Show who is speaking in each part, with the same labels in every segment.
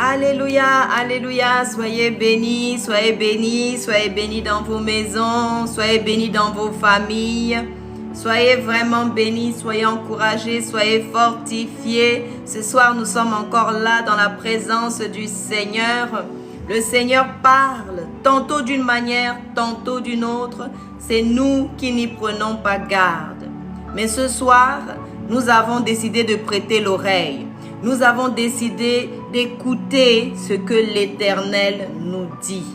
Speaker 1: Alléluia, alléluia, soyez bénis, soyez bénis, soyez bénis dans vos maisons, soyez bénis dans vos familles, soyez vraiment bénis, soyez encouragés, soyez fortifiés. Ce soir, nous sommes encore là dans la présence du Seigneur. Le Seigneur parle, tantôt d'une manière, tantôt d'une autre. C'est nous qui n'y prenons pas garde. Mais ce soir, nous avons décidé de prêter l'oreille. Nous avons décidé d'écouter ce que l'Éternel nous dit.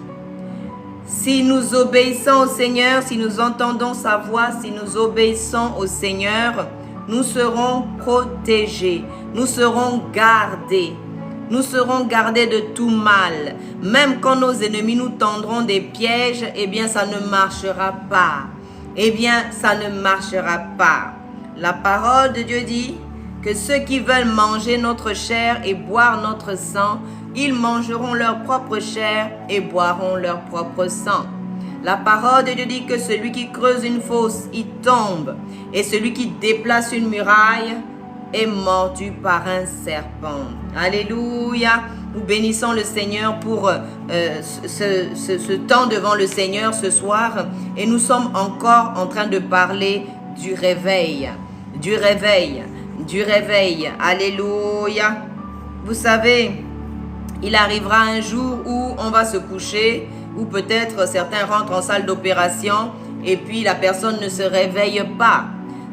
Speaker 1: Si nous obéissons au Seigneur, si nous entendons sa voix, si nous obéissons au Seigneur, nous serons protégés, nous serons gardés. Nous serons gardés de tout mal. Même quand nos ennemis nous tendront des pièges, eh bien ça ne marchera pas. Eh bien ça ne marchera pas. La parole de Dieu dit que ceux qui veulent manger notre chair et boire notre sang, ils mangeront leur propre chair et boiront leur propre sang. La parole de Dieu dit que celui qui creuse une fosse, il tombe. Et celui qui déplace une muraille est mordu par un serpent. Alléluia. Nous bénissons le Seigneur pour ce temps devant le Seigneur ce soir. Et nous sommes encore en train de parler du réveil. Du réveil. Du réveil. Alléluia. Vous savez, il arrivera un jour où on va se coucher, où peut-être certains rentrent en salle d'opération et puis la personne ne se réveille pas.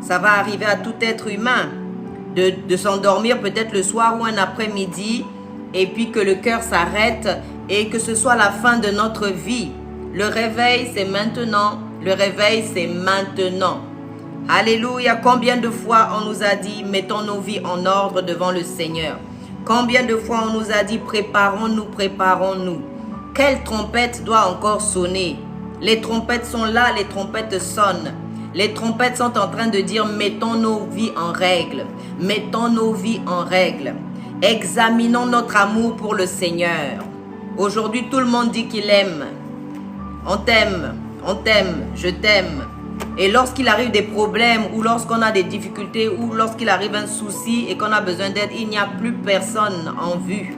Speaker 1: Ça va arriver à tout être humain de s'endormir peut-être le soir ou un après-midi et puis que le cœur s'arrête et que ce soit la fin de notre vie. Le réveil, c'est maintenant. Le réveil, c'est maintenant. Alléluia. Combien de fois on nous a dit, mettons nos vies en ordre devant le Seigneur. Combien de fois on nous a dit, préparons-nous, préparons-nous. Quelle trompette doit encore sonner? Les trompettes sont là, les trompettes sonnent. Les trompettes sont en train de dire, mettons nos vies en règle. Mettons nos vies en règle. Examinons notre amour pour le Seigneur. Aujourd'hui, tout le monde dit qu'il aime. On t'aime, je t'aime. Et lorsqu'il arrive des problèmes ou lorsqu'on a des difficultés ou lorsqu'il arrive un souci et qu'on a besoin d'aide, il n'y a plus personne en vue.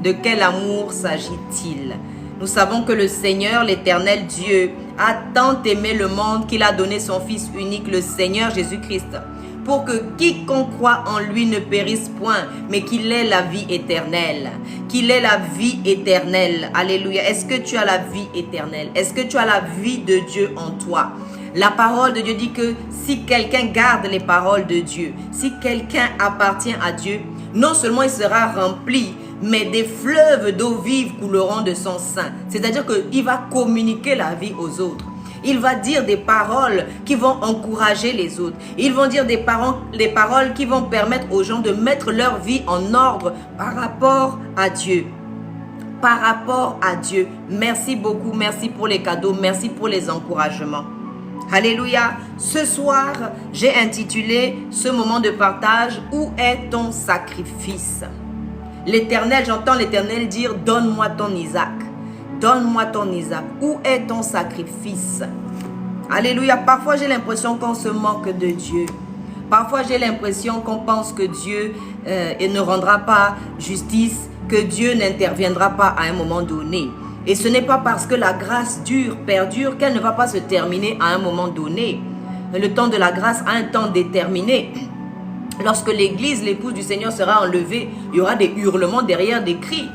Speaker 1: De quel amour s'agit-il? Nous savons que le Seigneur, l'Éternel Dieu, a tant aimé le monde qu'il a donné son Fils unique, le Seigneur Jésus-Christ, pour que quiconque croit en lui ne périsse point, mais qu'il ait la vie éternelle. Qu'il ait la vie éternelle. Alléluia. Est-ce que tu as la vie éternelle? Est-ce que tu as la vie de Dieu en toi? La parole de Dieu dit que si quelqu'un garde les paroles de Dieu, si quelqu'un appartient à Dieu, non seulement il sera rempli, mais des fleuves d'eau vive couleront de son sein. C'est-à-dire qu'il va communiquer la vie aux autres. Il va dire des paroles qui vont encourager les autres. Ils vont dire des paroles qui vont permettre aux gens de mettre leur vie en ordre par rapport à Dieu. Par rapport à Dieu. Merci beaucoup, merci pour les cadeaux, merci pour les encouragements. Alléluia. Ce soir, j'ai intitulé ce moment de partage, où est ton sacrifice? L'Éternel, j'entends l'Éternel dire, donne-moi ton Isaac. Donne-moi ton Isaac. Où est ton sacrifice? Alléluia. Parfois, j'ai l'impression qu'on se moque de Dieu. Parfois, j'ai l'impression qu'on pense que Dieu ne rendra pas justice, que Dieu n'interviendra pas à un moment donné. Et ce n'est pas parce que la grâce perdure, qu'elle ne va pas se terminer à un moment donné. Le temps de la grâce a un temps déterminé. Lorsque l'église, l'épouse du Seigneur sera enlevée, il y aura des hurlements derrière, des cris.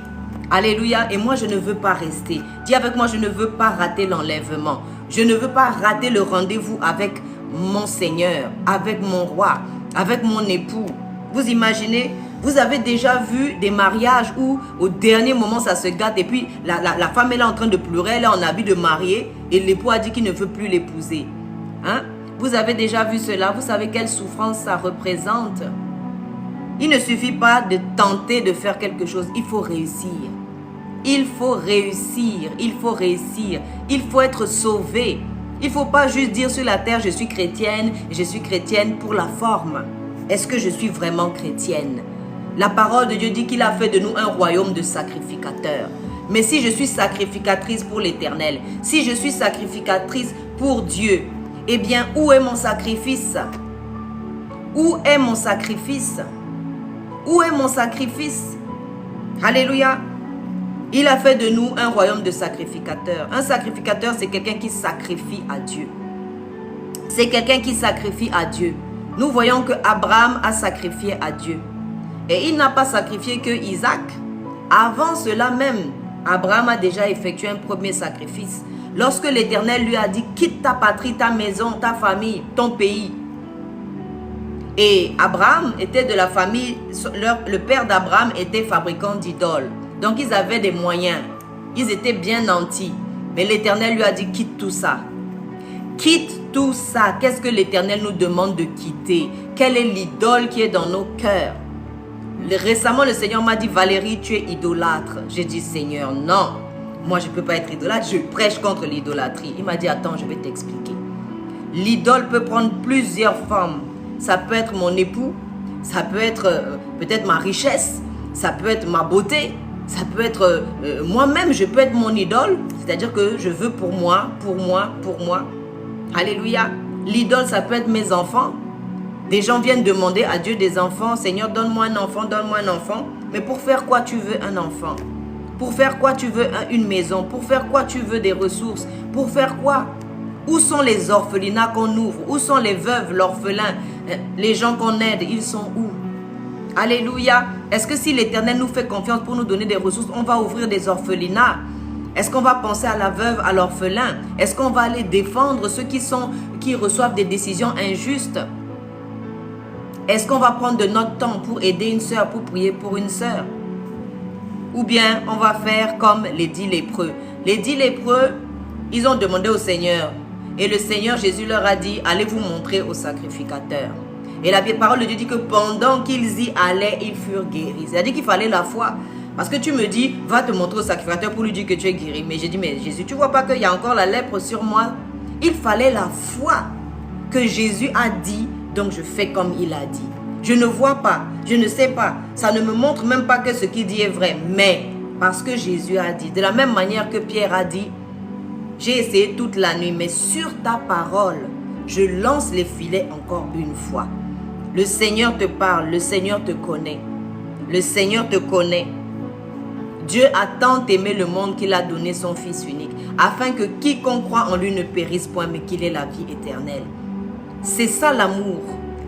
Speaker 1: Alléluia. Et moi, je ne veux pas rester. Dis avec moi, je ne veux pas rater l'enlèvement. Je ne veux pas rater le rendez-vous avec mon Seigneur, avec mon roi, avec mon époux. Vous imaginez? Vous avez déjà vu des mariages où au dernier moment ça se gâte et puis la femme est là en train de pleurer, elle est en habit de mariée et l'époux a dit qu'il ne veut plus l'épouser. Hein? Vous avez déjà vu cela? Vous savez quelle souffrance ça représente? Il ne suffit pas de tenter de faire quelque chose, il faut réussir. Il faut réussir, il faut réussir, il faut être sauvé. Il ne faut pas juste dire sur la terre, je suis chrétienne pour la forme. Est-ce que je suis vraiment chrétienne? La parole de Dieu dit qu'il a fait de nous un royaume de sacrificateurs. Mais si je suis sacrificatrice pour l'Éternel, si je suis sacrificatrice pour Dieu, eh bien, où est mon sacrifice? Où est mon sacrifice? Où est mon sacrifice? Alléluia. Il a fait de nous un royaume de sacrificateurs. Un sacrificateur, c'est quelqu'un qui sacrifie à Dieu. C'est quelqu'un qui sacrifie à Dieu. Nous voyons que Abraham a sacrifié à Dieu. Et il n'a pas sacrifié que Isaac. Avant cela même, Abraham a déjà effectué un premier sacrifice. Lorsque l'Éternel lui a dit, quitte ta patrie, ta maison, ta famille, ton pays. Et Abraham était de la famille, le père d'Abraham était fabricant d'idoles. Donc ils avaient des moyens. Ils étaient bien nantis. Mais l'Éternel lui a dit, quitte tout ça. Quitte tout ça. Qu'est-ce que l'Éternel nous demande de quitter? Quelle est l'idole qui est dans nos cœurs? Récemment, le Seigneur m'a dit, Valérie, tu es idolâtre. J'ai dit, Seigneur, non. Moi, je ne peux pas être idolâtre. Je prêche contre l'idolâtrie. Il m'a dit, attends, je vais t'expliquer. L'idole peut prendre plusieurs formes. Ça peut être mon époux. Ça peut être peut-être ma richesse. Ça peut être ma beauté. Ça peut être moi-même. Je peux être mon idole. C'est-à-dire que je veux pour moi, pour moi, pour moi. Alléluia. L'idole, ça peut être mes enfants. Des gens viennent demander à Dieu des enfants. Seigneur, donne-moi un enfant, donne-moi un enfant. Mais pour faire quoi tu veux un enfant? Pour faire quoi tu veux une maison? Pour faire quoi tu veux des ressources? Pour faire quoi? Où sont les orphelinats qu'on ouvre? Où sont les veuves, l'orphelin? Les gens qu'on aide, ils sont où? Alléluia. Est-ce que si l'Éternel nous fait confiance pour nous donner des ressources, on va ouvrir des orphelinats? Est-ce qu'on va penser à la veuve, à l'orphelin? Est-ce qu'on va aller défendre ceux qui reçoivent des décisions injustes? Est-ce qu'on va prendre de notre temps pour aider une sœur, pour prier pour une sœur? Ou bien on va faire comme les 10 lépreux. Les 10 lépreux, ils ont demandé au Seigneur. Et le Seigneur Jésus leur a dit, allez vous montrer au sacrificateur. Et la parole de Dieu dit que pendant qu'ils y allaient, ils furent guéris. C'est-à-dire qu'il fallait la foi. Parce que tu me dis, va te montrer au sacrificateur pour lui dire que tu es guéri. Mais j'ai dit, mais Jésus, tu ne vois pas qu'il y a encore la lèpre sur moi? Il fallait la foi que Jésus a dit, donc je fais comme il a dit. Je ne vois pas, je ne sais pas. Ça ne me montre même pas que ce qu'il dit est vrai. Mais parce que Jésus a dit, de la même manière que Pierre a dit, j'ai essayé toute la nuit, mais sur ta parole, je lance les filets encore une fois. Le Seigneur te parle, le Seigneur te connaît. Le Seigneur te connaît. Dieu a tant aimé le monde qu'il a donné son Fils unique, afin que quiconque croit en lui ne périsse point, mais qu'il ait la vie éternelle. C'est ça l'amour.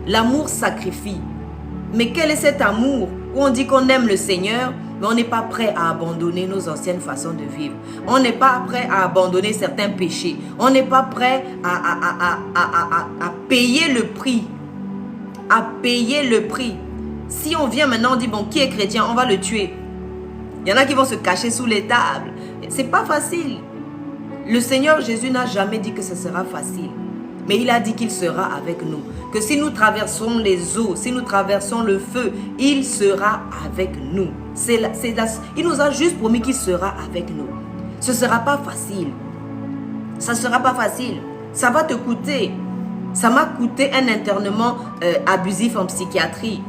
Speaker 1: L'amour sacrifie. Mais quel est cet amour où on dit qu'on aime le Seigneur, mais on n'est pas prêt à abandonner nos anciennes façons de vivre. On n'est pas prêt à abandonner certains péchés. On n'est pas prêt à payer le prix. À payer le prix. Si on vient maintenant, on dit, bon, qui est chrétien? On va le tuer. Il y en a qui vont se cacher sous les tables. C'est pas facile. Le Seigneur Jésus n'a jamais dit que ce sera facile. Mais il a dit qu'il sera avec nous. Que si nous traversons les eaux, si nous traversons le feu, il sera avec nous. Il nous a juste promis qu'il sera avec nous. Ce ne sera pas facile. Ça ne sera pas facile. Ça va te coûter. Ça m'a coûté un internement abusif en psychiatrie.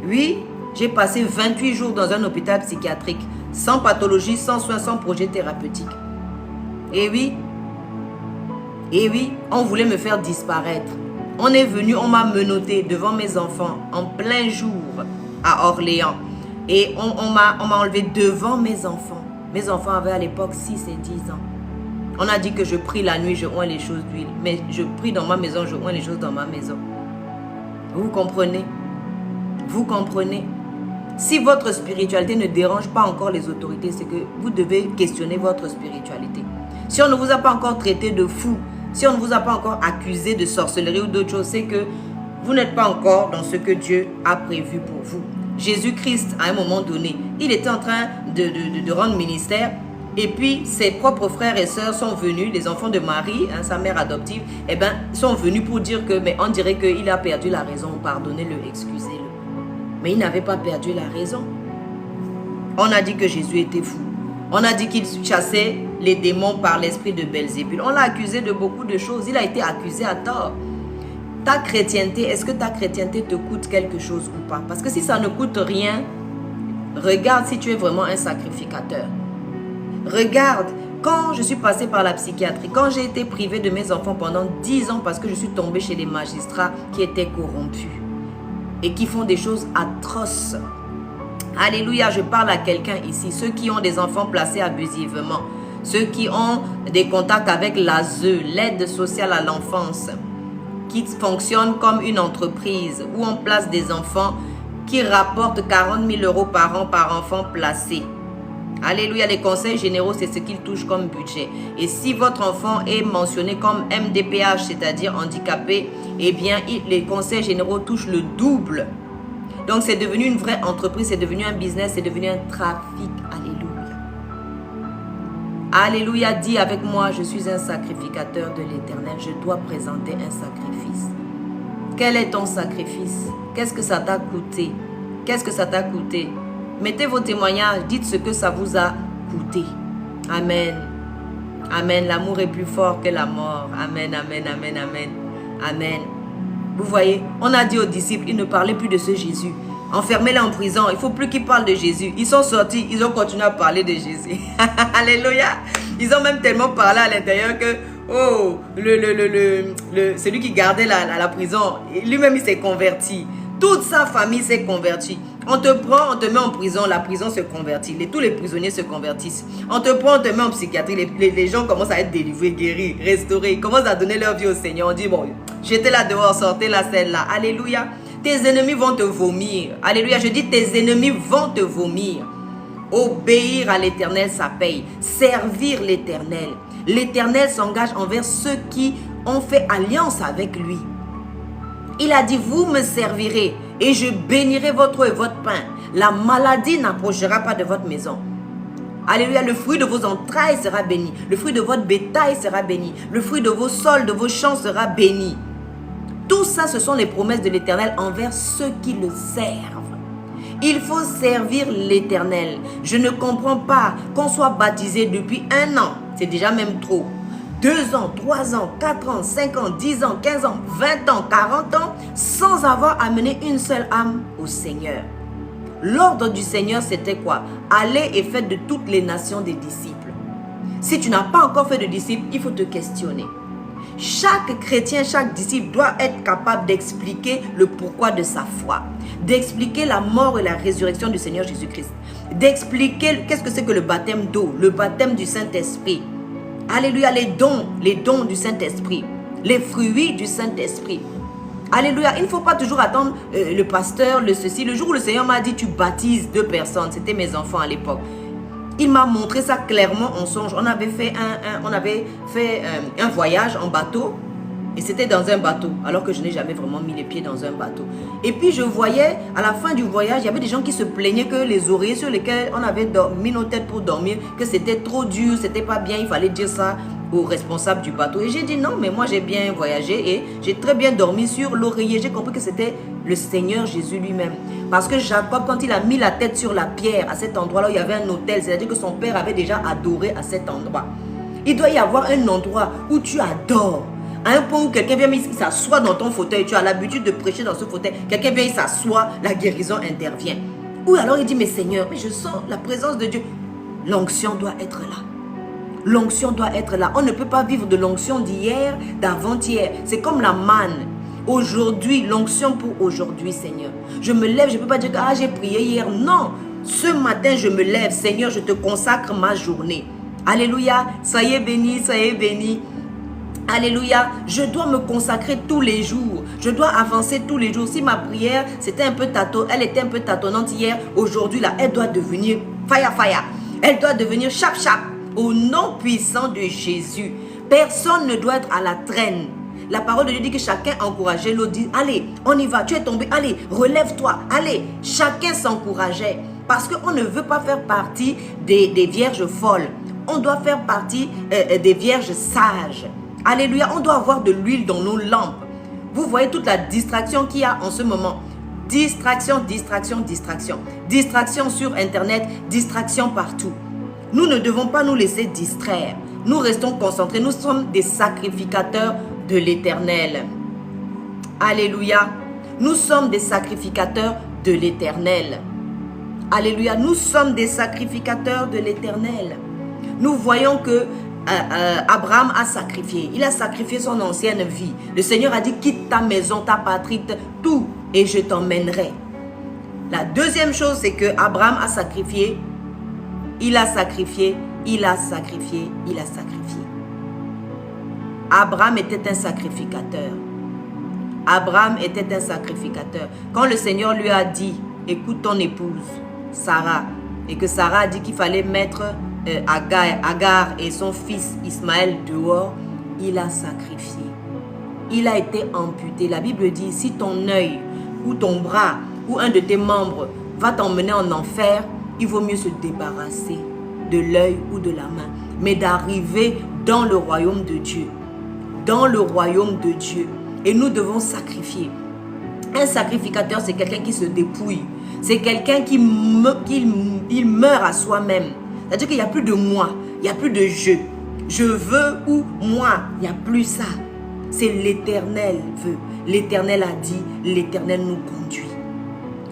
Speaker 1: Oui, j'ai passé 28 jours dans un hôpital psychiatrique. Sans pathologie, sans soins, sans projet thérapeutique. Et oui, on voulait me faire disparaître. On est venu, on m'a menotté devant mes enfants en plein jour à Orléans. Et on m'a enlevé devant mes enfants. Mes enfants avaient à l'époque 6 et 10 ans. On a dit que je prie la nuit, je oins les choses d'huile. Mais je prie dans ma maison, je oins les choses dans ma maison. Vous comprenez? Vous comprenez? Si votre spiritualité ne dérange pas encore les autorités, c'est que vous devez questionner votre spiritualité. Si on ne vous a pas encore traité de fou, si on ne vous a pas encore accusé de sorcellerie ou d'autres choses, c'est que vous n'êtes pas encore dans ce que Dieu a prévu pour vous. Jésus-Christ, à un moment donné, il était en train de rendre ministère. Et puis, ses propres frères et sœurs sont venus, les enfants de Marie, sa mère adoptive, sont venus pour dire que, mais on dirait qu'il a perdu la raison. Pardonnez-le, excusez-le. Mais il n'avait pas perdu la raison. On a dit que Jésus était fou. On a dit qu'il chassait les démons par l'esprit de Belzébul. On l'a accusé de beaucoup de choses. Il a été accusé à tort. Ta chrétienté, est-ce que ta chrétienté te coûte quelque chose ou pas? Parce que si ça ne coûte rien, regarde si tu es vraiment un sacrificateur. Regarde, quand je suis passée par la psychiatrie, quand j'ai été privée de mes enfants pendant 10 ans parce que je suis tombée chez les magistrats qui étaient corrompus et qui font des choses atroces. Alléluia, je parle à quelqu'un ici. Ceux qui ont des enfants placés abusivement. Ceux qui ont des contacts avec l'ASE, l'aide sociale à l'enfance, qui fonctionne comme une entreprise où on place des enfants qui rapportent 40 000 € par an par enfant placé. Alléluia, les conseils généraux, c'est ce qu'ils touchent comme budget. Et si votre enfant est mentionné comme MDPH, c'est-à-dire handicapé, eh bien, les conseils généraux touchent le double. Donc, c'est devenu une vraie entreprise, c'est devenu un business, c'est devenu un trafic. Alléluia. Alléluia, dis avec moi, je suis un sacrificateur de l'Éternel. Je dois présenter un sacrifice. Quel est ton sacrifice? Qu'est-ce que ça t'a coûté? Qu'est-ce que ça t'a coûté? Mettez vos témoignages, dites ce que ça vous a coûté. Amen. Amen. L'amour est plus fort que la mort. Amen, amen, amen, amen. Amen. Vous voyez, on a dit aux disciples, ils ne parlaient plus de ce Jésus. Enfermez-les en prison, il ne faut plus qu'ils parlent de Jésus. Ils sont sortis, ils ont continué à parler de Jésus. Alléluia. Ils ont même tellement parlé à l'intérieur que, oh, celui qui gardait la prison, lui-même il s'est converti. Toute sa famille s'est convertie. On te prend, on te met en prison, la prison se convertit. Tous les prisonniers se convertissent. On te prend, on te met en psychiatrie, les gens commencent à être délivrés, guéris, restaurés. Ils commencent à donner leur vie au Seigneur. On dit, bon, jetez la dehors, sortez la celle-là. Alléluia. Tes ennemis vont te vomir. Alléluia, je dis, tes ennemis vont te vomir. Obéir à l'Éternel, ça paye. Servir l'Éternel. L'Éternel s'engage envers ceux qui ont fait alliance avec lui. Il a dit, vous me servirez et je bénirai votre eau et votre pain. La maladie n'approchera pas de votre maison. Alléluia, le fruit de vos entrailles sera béni. Le fruit de votre bétail sera béni. Le fruit de vos sols, de vos champs sera béni. Tout ça, ce sont les promesses de l'Éternel envers ceux qui le servent. Il faut servir l'Éternel. Je ne comprends pas qu'on soit baptisé depuis 1 an. C'est déjà même trop. 2 ans, 3 ans, 4 ans, 5 ans, 10 ans, 15 ans, 20 ans, 40 ans, sans avoir amené une seule âme au Seigneur. L'ordre du Seigneur, c'était quoi? Allez et faites de toutes les nations des disciples. Si tu n'as pas encore fait de disciples, il faut te questionner. Chaque chrétien, chaque disciple doit être capable d'expliquer le pourquoi de sa foi, d'expliquer la mort et la résurrection du Seigneur Jésus-Christ, d'expliquer qu'est-ce que c'est que le baptême d'eau, le baptême du Saint-Esprit. Alléluia, les dons du Saint-Esprit, les fruits du Saint-Esprit. Alléluia, il ne faut pas toujours attendre le pasteur, le ceci. Le jour où le Seigneur m'a dit, tu baptises 2 personnes, c'était mes enfants à l'époque. Il m'a montré ça clairement en songe. On avait fait un voyage en bateau. Et c'était dans un bateau, alors que je n'ai jamais vraiment mis les pieds dans un bateau. Et puis je voyais, à la fin du voyage, il y avait des gens qui se plaignaient que les oreillers sur lesquels on avait mis nos têtes pour dormir, que c'était trop dur, c'était pas bien, il fallait dire ça au responsable du bateau. Et j'ai dit non, mais moi j'ai bien voyagé et j'ai très bien dormi sur l'oreiller. J'ai compris que c'était le Seigneur Jésus lui-même. Parce que Jacob, quand il a mis la tête sur la pierre, à cet endroit-là où il y avait un autel, c'est-à-dire que son père avait déjà adoré à cet endroit. Il doit y avoir un endroit où tu adores. À un point où quelqu'un vient, il s'assoit dans ton fauteuil, tu as l'habitude de prêcher dans ce fauteuil, quelqu'un vient, il s'assoit, la guérison intervient. Ou alors il dit, mais Seigneur, mais je sens la présence de Dieu. L'onction doit être là. L'onction doit être là. On ne peut pas vivre de l'onction d'hier, d'avant-hier. C'est comme la manne. Aujourd'hui, l'onction pour aujourd'hui, Seigneur. Je me lève, je ne peux pas dire que j'ai prié hier. Non, ce matin, je me lève. Seigneur, je te consacre ma journée. Alléluia, soyez bénis, soyez bénis. Alléluia, je dois me consacrer tous les jours. Je dois avancer tous les jours. Si ma prière, c'était un peu elle était un peu tâtonnante hier, aujourd'hui, là, elle doit devenir fire. Elle doit devenir chap. Au nom puissant de Jésus. Personne ne doit être à la traîne. La parole de Dieu dit que chacun encourageait l'autre, dit, allez, on y va, tu es tombé, allez, relève-toi, allez. Chacun s'encourageait. Parce qu'on ne veut pas faire partie des vierges folles. On doit faire partie des vierges sages. Alléluia, on doit avoir de l'huile dans nos lampes. Vous voyez toute la distraction qu'il y a en ce moment. Distraction. Distraction sur Internet, distraction partout. Nous ne devons pas nous laisser distraire. Nous restons concentrés. Nous sommes des sacrificateurs de l'Éternel. Alléluia. Nous sommes des sacrificateurs de l'Éternel. Alléluia. Nous sommes des sacrificateurs de l'Éternel. Nous voyons que Abraham a sacrifié. Il a sacrifié son ancienne vie. Le Seigneur a dit, quitte ta maison, ta patrie, tout, et je t'emmènerai. La deuxième chose, c'est que Abraham a sacrifié, il a sacrifié, il a sacrifié, il a sacrifié. Abraham était un sacrificateur. Abraham était un sacrificateur. Quand le Seigneur lui a dit, écoute ton épouse, Sarah, et que Sarah a dit qu'il fallait mettre Agar et son fils Ismaël dehors, il a sacrifié. Il a été amputé. La Bible dit, si ton œil ou ton bras ou un de tes membres va t'emmener en enfer, il vaut mieux se débarrasser de l'œil ou de la main, mais d'arriver dans le royaume de Dieu. Dans le royaume de Dieu. Et nous devons sacrifier. Un sacrificateur, c'est quelqu'un qui se dépouille. C'est quelqu'un qui meurt à soi-même. C'est-à-dire qu'il n'y a plus de moi, il n'y a plus de je. Je veux ou moi, il n'y a plus ça. C'est l'Éternel veut. L'Éternel a dit, l'Éternel nous conduit.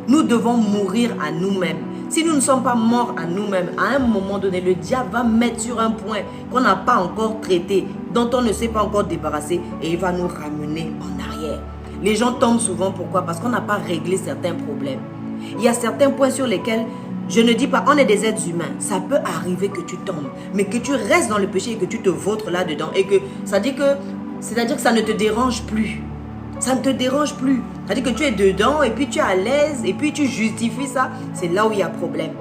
Speaker 1: Nous devons mourir à nous-mêmes. Si nous ne sommes pas morts à nous-mêmes, à un moment donné, le diable va mettre sur un point qu'on n'a pas encore traité, dont on ne s'est pas encore débarrassé, et il va nous ramener en arrière. Les gens tombent souvent, pourquoi? Parce qu'on n'a pas réglé certains problèmes. Il y a certains points sur lesquels, je ne dis pas, on est des êtres humains. Ça peut arriver que tu tombes, mais que tu restes dans le péché et que tu te vautres là-dedans. Et que c'est-à-dire que ça ne te dérange plus. Ça ne te dérange plus. C'est-à-dire que tu es dedans et puis tu es à l'aise et puis tu justifies ça. C'est là où il y a problème.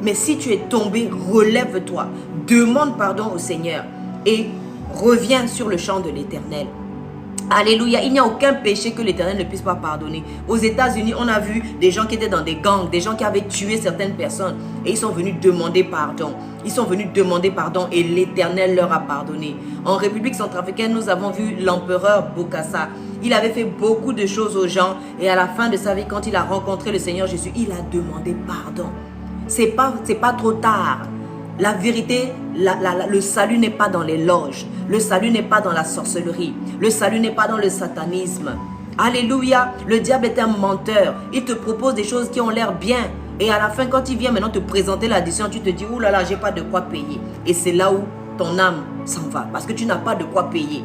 Speaker 1: Mais si tu es tombé, relève-toi. Demande pardon au Seigneur et reviens sur le champ de l'Éternel. Alléluia, il n'y a aucun péché que l'Éternel ne puisse pas pardonner. Aux États-Unis, on a vu des gens qui étaient dans des gangs, des gens qui avaient tué certaines personnes et ils sont venus demander pardon. Ils sont venus demander pardon et l'Éternel leur a pardonné. En République centrafricaine, nous avons vu l'empereur Bokassa. Il avait fait beaucoup de choses aux gens et à la fin de sa vie, quand il a rencontré le Seigneur Jésus, il a demandé pardon. C'est pas trop tard. La vérité, le salut n'est pas dans les loges. Le salut n'est pas dans la sorcellerie. Le salut n'est pas dans le satanisme. Alléluia. Le diable est un menteur. Il te propose des choses qui ont l'air bien. Et à la fin, quand il vient maintenant te présenter l'addition, tu te dis, ouh là là, j'ai pas de quoi payer. Et c'est là où ton âme s'en va. Parce que tu n'as pas de quoi payer.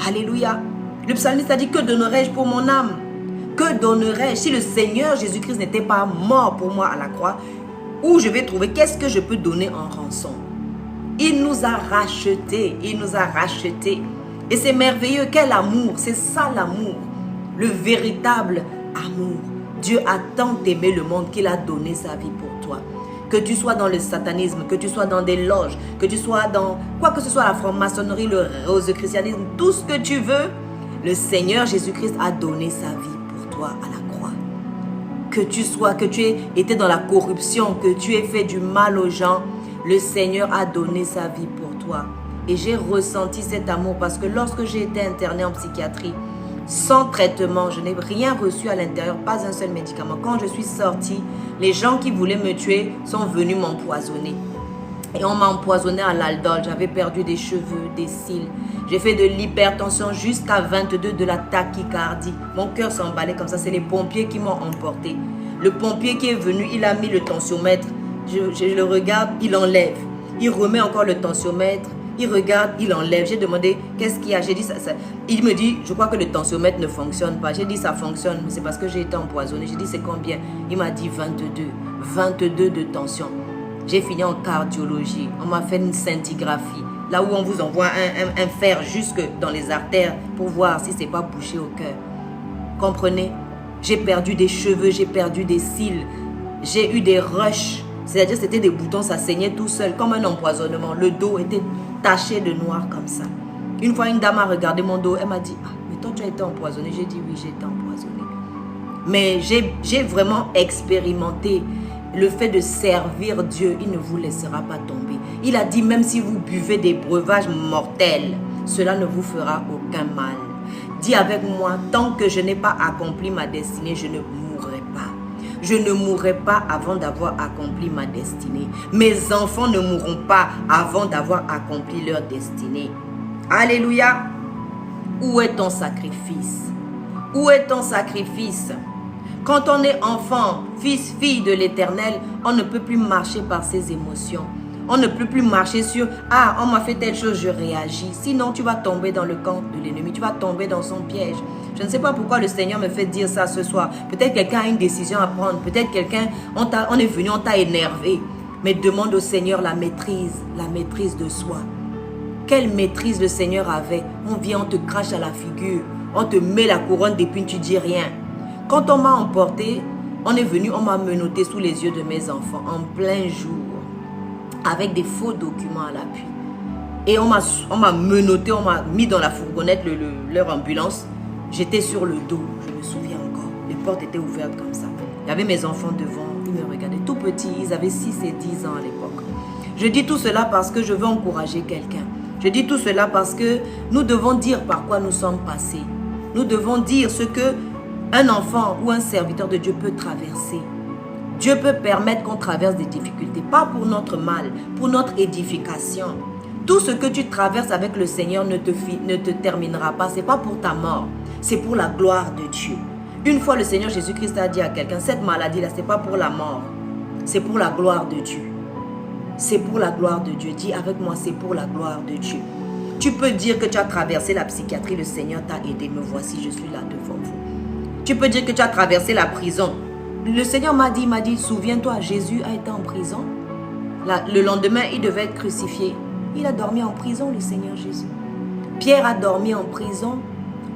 Speaker 1: Alléluia. Le psalmiste a dit, que donnerais-je pour mon âme? Que donnerais-je si le Seigneur Jésus-Christ n'était pas mort pour moi à la croix? Où je vais trouver, qu'est-ce que je peux donner en rançon? Il nous a rachetés, il nous a rachetés. Et c'est merveilleux, quel amour, c'est ça l'amour, le véritable amour. Dieu a tant aimé le monde qu'il a donné sa vie pour toi. Que tu sois dans le satanisme, que tu sois dans des loges, que tu sois dans quoi que ce soit, la franc-maçonnerie, le rosicrucianisme, tout ce que tu veux, le Seigneur Jésus-Christ a donné sa vie pour toi à la croix. Que tu aies été dans la corruption, que tu aies fait du mal aux gens, le Seigneur a donné sa vie pour toi. Et j'ai ressenti cet amour parce que lorsque j'ai été internée en psychiatrie, sans traitement, je n'ai rien reçu à l'intérieur, pas un seul médicament. Quand je suis sortie, les gens qui voulaient me tuer sont venus m'empoisonner. Et on m'a empoisonné à l'aldol, j'avais perdu des cheveux, des cils. J'ai fait de l'hypertension jusqu'à 22, de la tachycardie. Mon cœur s'emballait comme ça, c'est les pompiers qui m'ont emporté. Le pompier qui est venu, il a mis le tensiomètre. Je le regarde, il enlève. Il remet encore le tensiomètre. Il regarde, il enlève. J'ai demandé, qu'est-ce qu'il y a? J'ai dit, ça. Il me dit, je crois que le tensiomètre ne fonctionne pas. J'ai dit, ça fonctionne, mais c'est parce que j'ai été empoisonné. J'ai dit, c'est combien? Il m'a dit 22. 22 de tension. J'ai fini en cardiologie. On m'a fait une scintigraphie. Là où on vous envoie un fer jusque dans les artères pour voir si ce n'est pas bouché au cœur. Comprenez? J'ai perdu des cheveux, j'ai perdu des cils. J'ai eu des rushs. C'est-à-dire c'était des boutons, ça saignait tout seul, comme un empoisonnement. Le dos était taché de noir comme ça. Une fois, une dame a regardé mon dos. Elle m'a dit, ah, mais toi, tu as été empoisonné. J'ai dit, oui, j'ai été empoisonné. Mais j'ai vraiment expérimenté le fait de servir Dieu. Il ne vous laissera pas tomber. Il a dit, même si vous buvez des breuvages mortels, cela ne vous fera aucun mal. Dis avec moi, tant que je n'ai pas accompli ma destinée, je ne mourrai pas. Je ne mourrai pas avant d'avoir accompli ma destinée. Mes enfants ne mourront pas avant d'avoir accompli leur destinée. Alléluia. Où est ton sacrifice? Où est ton sacrifice? Quand on est enfant, fils, fille de l'Éternel, on ne peut plus marcher par ses émotions. On ne peut plus marcher sur « Ah, on m'a fait telle chose, je réagis. » Sinon, tu vas tomber dans le camp de l'ennemi. Tu vas tomber dans son piège. Je ne sais pas pourquoi le Seigneur me fait dire ça ce soir. Peut-être quelqu'un a une décision à prendre. Peut-être quelqu'un, on est venu, on t'a énervé. Mais demande au Seigneur la maîtrise de soi. Quelle maîtrise le Seigneur avait? On vient, on te crache à la figure. On te met la couronne d'épines, tu dis rien. Quand on m'a emporté, on est venu, on m'a menotté sous les yeux de mes enfants en plein jour. Avec des faux documents à l'appui. Et on m'a menotté, on m'a mis dans la fourgonnette, leur ambulance. J'étais sur le dos, je me souviens encore. Les portes étaient ouvertes comme ça. Il y avait mes enfants devant, ils me regardaient tout petits, ils avaient 6 et 10 ans à l'époque. Je dis tout cela parce que je veux encourager quelqu'un. Je dis tout cela parce que nous devons dire par quoi nous sommes passés. Nous devons dire ce que un enfant ou un serviteur de Dieu peut traverser. Dieu peut permettre qu'on traverse des difficultés, pas pour notre mal, pour notre édification. Tout ce que tu traverses avec le Seigneur ne te terminera pas. Ce n'est pas pour ta mort, c'est pour la gloire de Dieu. Une fois le Seigneur Jésus-Christ a dit à quelqu'un, cette maladie-là, ce n'est pas pour la mort, c'est pour la gloire de Dieu. C'est pour la gloire de Dieu. Dis avec moi, c'est pour la gloire de Dieu. Tu peux dire que tu as traversé la psychiatrie, le Seigneur t'a aidé, me voici, je suis là devant vous. Tu peux dire que tu as traversé la prison. Le Seigneur m'a dit, souviens-toi, Jésus a été en prison. Le lendemain, il devait être crucifié. Il a dormi en prison, le Seigneur Jésus. Pierre a dormi en prison.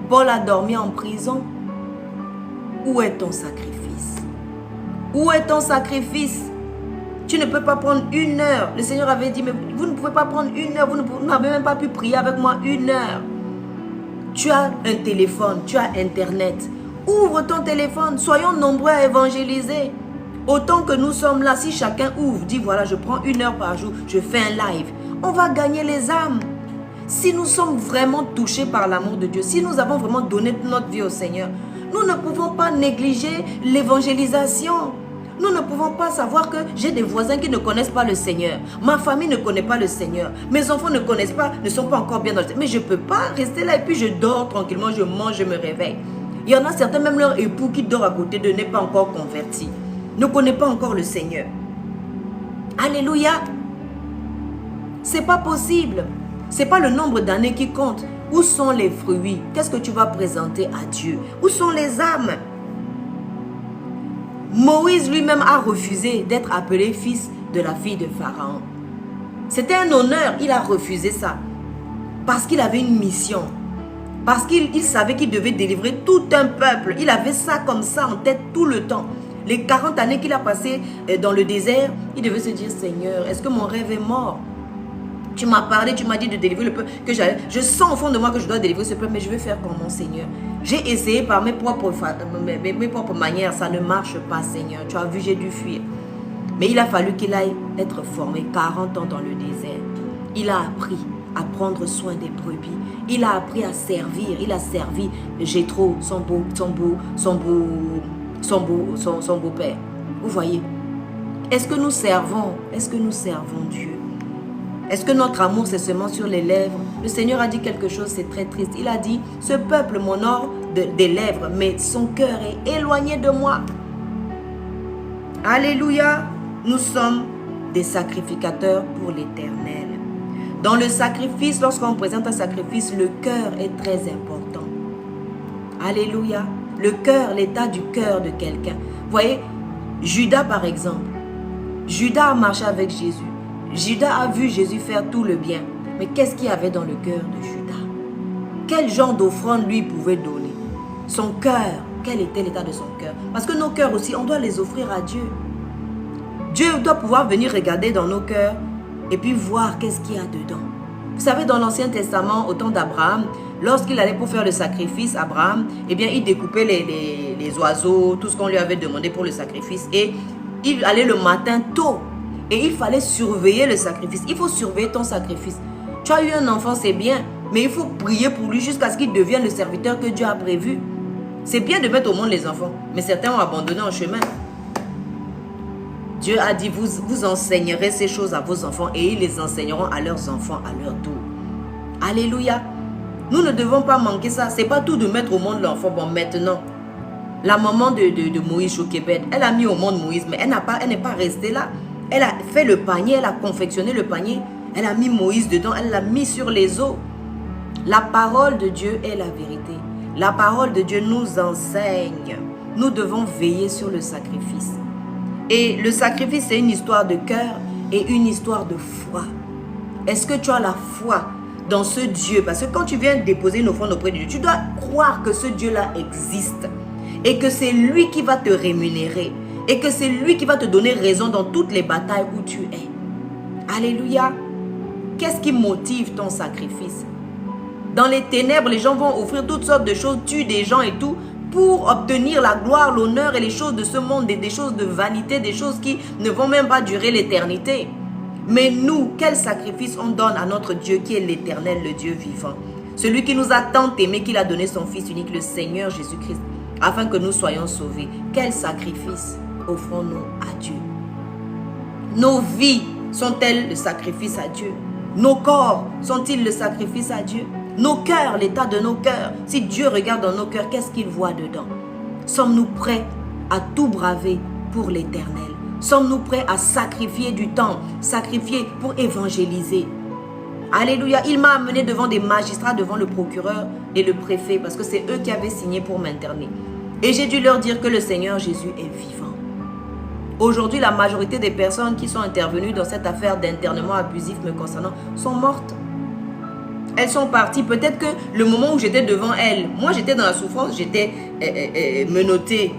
Speaker 1: Paul a dormi en prison. Où est ton sacrifice? Où est ton sacrifice? Tu ne peux pas prendre 1 heure. Le Seigneur avait dit, mais vous ne pouvez pas prendre 1 heure. Vous n'avez même pas pu prier avec moi 1 heure. Tu as un téléphone, tu as Internet. Ouvre ton téléphone. Soyons nombreux à évangéliser. Autant que nous sommes là, si chacun ouvre, dit voilà, je prends 1 heure par jour, je fais un live. On va gagner les âmes. Si nous sommes vraiment touchés par l'amour de Dieu, si nous avons vraiment donné notre vie au Seigneur, nous ne pouvons pas négliger l'évangélisation. Nous ne pouvons pas savoir que j'ai des voisins qui ne connaissent pas le Seigneur. Ma famille ne connaît pas le Seigneur. Mes enfants ne connaissent pas, ne sont pas encore bien dans le Seigneur. Mais je ne peux pas rester là et puis je dors tranquillement, je mange, je me réveille. Il y en a certains, même leur époux qui dort à côté d'eux n'est pas encore converti. Ne connaît pas encore le Seigneur. Alléluia. C'est pas possible. C'est pas le nombre d'années qui compte. Où sont les fruits? Qu'est-ce que tu vas présenter à Dieu? Où sont les âmes? Moïse lui-même a refusé d'être appelé fils de la fille de Pharaon. C'était un honneur, il a refusé ça. Parce qu'il avait une mission. Parce qu'il savait qu'il devait délivrer tout un peuple. Il avait ça comme ça en tête tout le temps. Les 40 années qu'il a passées dans le désert, il devait se dire, Seigneur, est-ce que mon rêve est mort? Tu m'as parlé, tu m'as dit de délivrer le peuple. Je sens au fond de moi que je dois délivrer ce peuple, mais je vais faire comme mon Seigneur. J'ai essayé par mes propres manières, ça ne marche pas, Seigneur. Tu as vu, j'ai dû fuir. Mais il a fallu qu'il aille être formé 40 ans dans le désert. Il a appris à prendre soin des brebis. Il a appris à servir. Il a servi Jéthro, son beau-père. Vous voyez? Est-ce que nous servons? Est-ce que nous servons Dieu? Est-ce que notre amour c'est seulement sur les lèvres? Le Seigneur a dit quelque chose, c'est très triste. Il a dit, ce peuple m'honore des lèvres, mais son cœur est éloigné de moi. Alléluia. Nous sommes des sacrificateurs pour l'Éternel. Dans le sacrifice, lorsqu'on présente un sacrifice, le cœur est très important. Alléluia. Le cœur, l'état du cœur de quelqu'un. Vous voyez, Judas par exemple. Judas a marché avec Jésus. Judas a vu Jésus faire tout le bien. Mais qu'est-ce qu'il y avait dans le cœur de Judas? Quel genre d'offrande lui pouvait donner? Son cœur, quel était l'état de son cœur? Parce que nos cœurs aussi, on doit les offrir à Dieu. Dieu doit pouvoir venir regarder dans nos cœurs et puis voir qu'est-ce qu'il y a dedans. Vous savez, dans l'Ancien Testament, au temps d'Abraham, lorsqu'il allait pour faire le sacrifice, Abraham, eh bien, il découpait les oiseaux, tout ce qu'on lui avait demandé pour le sacrifice. Et il allait le matin tôt. Et il fallait surveiller le sacrifice. Il faut surveiller ton sacrifice. Tu as eu un enfant, c'est bien. Mais il faut prier pour lui jusqu'à ce qu'il devienne le serviteur que Dieu a prévu. C'est bien de mettre au monde les enfants. Mais certains ont abandonné en chemin. Dieu a dit, vous enseignerez ces choses à vos enfants. Et ils les enseigneront à leurs enfants à leur tour. Alléluia. Nous ne devons pas manquer ça. Ce n'est pas tout de mettre au monde l'enfant. Bon, maintenant, la maman de Moïse Jochebed, elle a mis au monde Moïse. Mais elle n'est pas restée là. Elle a fait le panier, elle a confectionné le panier. Elle a mis Moïse dedans, elle l'a mis sur les eaux. La parole de Dieu est la vérité. La parole de Dieu nous enseigne. Nous devons veiller sur le sacrifice. Et le sacrifice, c'est une histoire de cœur et une histoire de foi. Est-ce que tu as la foi dans ce Dieu? Parce que quand tu viens déposer une offrande auprès de Dieu, tu dois croire que ce Dieu-là existe et que c'est lui qui va te rémunérer et que c'est lui qui va te donner raison dans toutes les batailles où tu es. Alléluia. Qu'est-ce qui motive ton sacrifice? Dans les ténèbres, les gens vont offrir toutes sortes de choses, tuent des gens et tout, pour obtenir la gloire, l'honneur et les choses de ce monde, des choses de vanité, des choses qui ne vont même pas durer l'éternité. Mais nous, quel sacrifice on donne à notre Dieu qui est l'éternel, le Dieu vivant? Celui qui nous a tant aimés qu'il a donné son Fils unique, le Seigneur Jésus-Christ, afin que nous soyons sauvés. Quel sacrifice offrons-nous à Dieu? Nos vies sont-elles le sacrifice à Dieu? Nos corps sont-ils le sacrifice à Dieu? Nos cœurs, l'état de nos cœurs. Si Dieu regarde dans nos cœurs, qu'est-ce qu'il voit dedans? Sommes-nous prêts à tout braver pour l'éternel? Sommes-nous prêts à sacrifier du temps, sacrifier pour évangéliser? Alléluia. Il m'a amené devant des magistrats, devant le procureur et le préfet, parce que c'est eux qui avaient signé pour m'interner. Et j'ai dû leur dire que le Seigneur Jésus est vivant. Aujourd'hui, la majorité des personnes qui sont intervenues dans cette affaire d'internement abusif me concernant sont mortes. Elles sont parties. Peut-être que le moment où j'étais devant elles, moi j'étais dans la souffrance, j'étais menottée.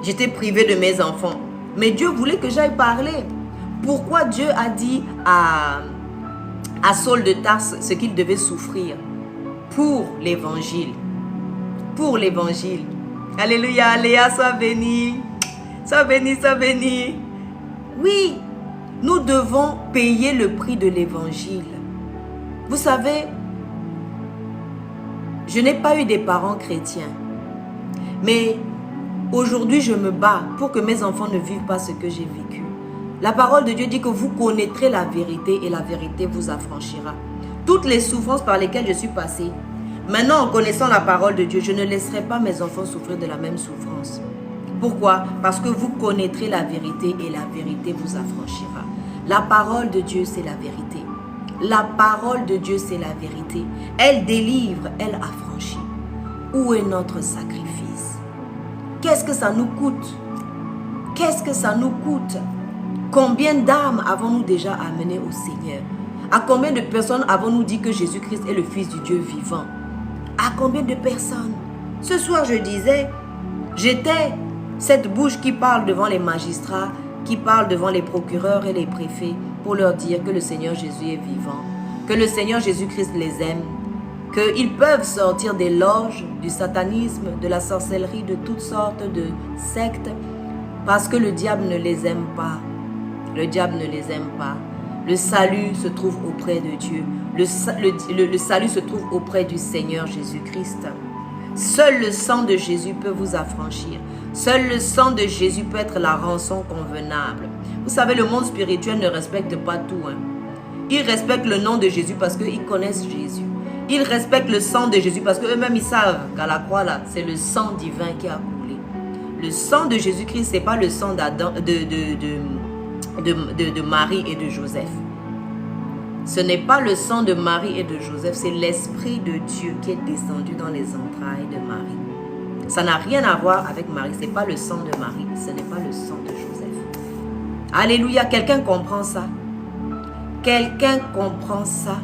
Speaker 1: J'étais privée de mes enfants. Mais Dieu voulait que j'aille parler. Pourquoi Dieu a dit à Saul de Tarse ce qu'il devait souffrir? Pour l'évangile. Pour l'évangile. Alléluia, Léa, sois bénie. Sois bénie, sois bénie. Oui, nous devons payer le prix de l'évangile. Vous savez, je n'ai pas eu des parents chrétiens. Mais aujourd'hui, je me bats pour que mes enfants ne vivent pas ce que j'ai vécu. La parole de Dieu dit que vous connaîtrez la vérité et la vérité vous affranchira. Toutes les souffrances par lesquelles je suis passée, maintenant en connaissant la parole de Dieu, je ne laisserai pas mes enfants souffrir de la même souffrance. Pourquoi? Parce que vous connaîtrez la vérité et la vérité vous affranchira. La parole de Dieu, c'est la vérité. La parole de Dieu, c'est la vérité. Elle délivre, elle affranchit. Où est notre sacrifice? Qu'est-ce que ça nous coûte? Qu'est-ce que ça nous coûte? Combien d'âmes avons-nous déjà amenées au Seigneur? À combien de personnes avons-nous dit que Jésus-Christ est le Fils du Dieu vivant? À combien de personnes? Ce soir, je disais, j'étais cette bouche qui parle devant les magistrats, qui parle devant les procureurs et les préfets pour leur dire que le Seigneur Jésus est vivant, que le Seigneur Jésus-Christ les aime, qu'ils peuvent sortir des loges, du satanisme, de la sorcellerie, de toutes sortes de sectes, parce que le diable ne les aime pas. Le diable ne les aime pas. Le salut se trouve auprès de Dieu. Le salut se trouve auprès du Seigneur Jésus-Christ. Seul le sang de Jésus peut vous affranchir. Seul le sang de Jésus peut être la rançon convenable. Vous savez, le monde spirituel ne respecte pas tout. Ils respectent le nom de Jésus parce qu'ils connaissent Jésus. Ils respectent le sang de Jésus parce qu'eux-mêmes ils savent qu'à la croix, là, c'est le sang divin qui a coulé. Le sang de Jésus-Christ, ce n'est pas le sang de Marie et de Joseph. Ce n'est pas le sang de Marie et de Joseph, c'est l'Esprit de Dieu qui est descendu dans les entrailles de Marie. Ça n'a rien à voir avec Marie, ce n'est pas le sang de Marie, ce n'est pas le sang de Joseph. Alléluia, quelqu'un comprend ça? Quelqu'un comprend ça?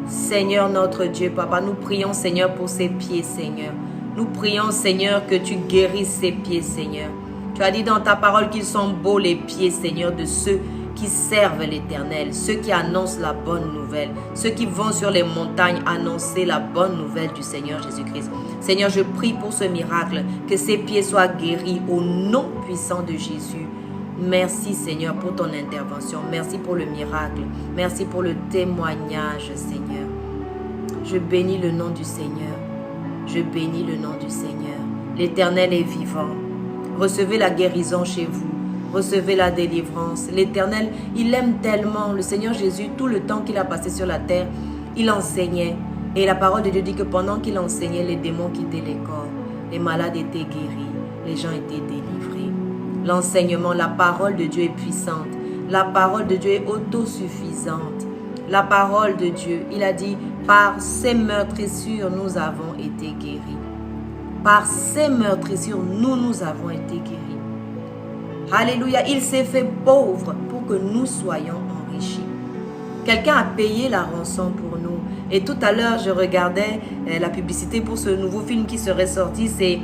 Speaker 1: Seigneur notre Dieu, Papa, nous prions Seigneur pour ces pieds, Seigneur. Nous prions Seigneur que tu guérisses ces pieds, Seigneur. Tu as dit dans ta parole qu'ils sont beaux les pieds, Seigneur, de ceux qui servent l'Éternel, ceux qui annoncent la bonne nouvelle, ceux qui vont sur les montagnes annoncer la bonne nouvelle du Seigneur Jésus-Christ. Seigneur, je prie pour ce miracle, que ces pieds soient guéris au nom puissant de Jésus. Merci Seigneur pour ton intervention, merci pour le miracle, merci pour le témoignage Seigneur. Je bénis le nom du Seigneur, je bénis le nom du Seigneur. L'Éternel est vivant, recevez la guérison chez vous. Recevez la délivrance. L'Éternel, il aime tellement. Le Seigneur Jésus, tout le temps qu'il a passé sur la terre, il enseignait. Et la parole de Dieu dit que pendant qu'il enseignait, les démons quittaient les corps. Les malades étaient guéris. Les gens étaient délivrés. L'enseignement, la parole de Dieu est puissante. La parole de Dieu est autosuffisante. La parole de Dieu, il a dit, Par ses meurtrissures, nous avons été guéris. Par ses meurtrissures, nous avons été guéris. Alléluia. Il s'est fait pauvre pour que nous soyons enrichis. Quelqu'un a payé la rançon pour nous. Et tout à l'heure, je regardais la publicité pour ce nouveau film qui serait sorti. C'est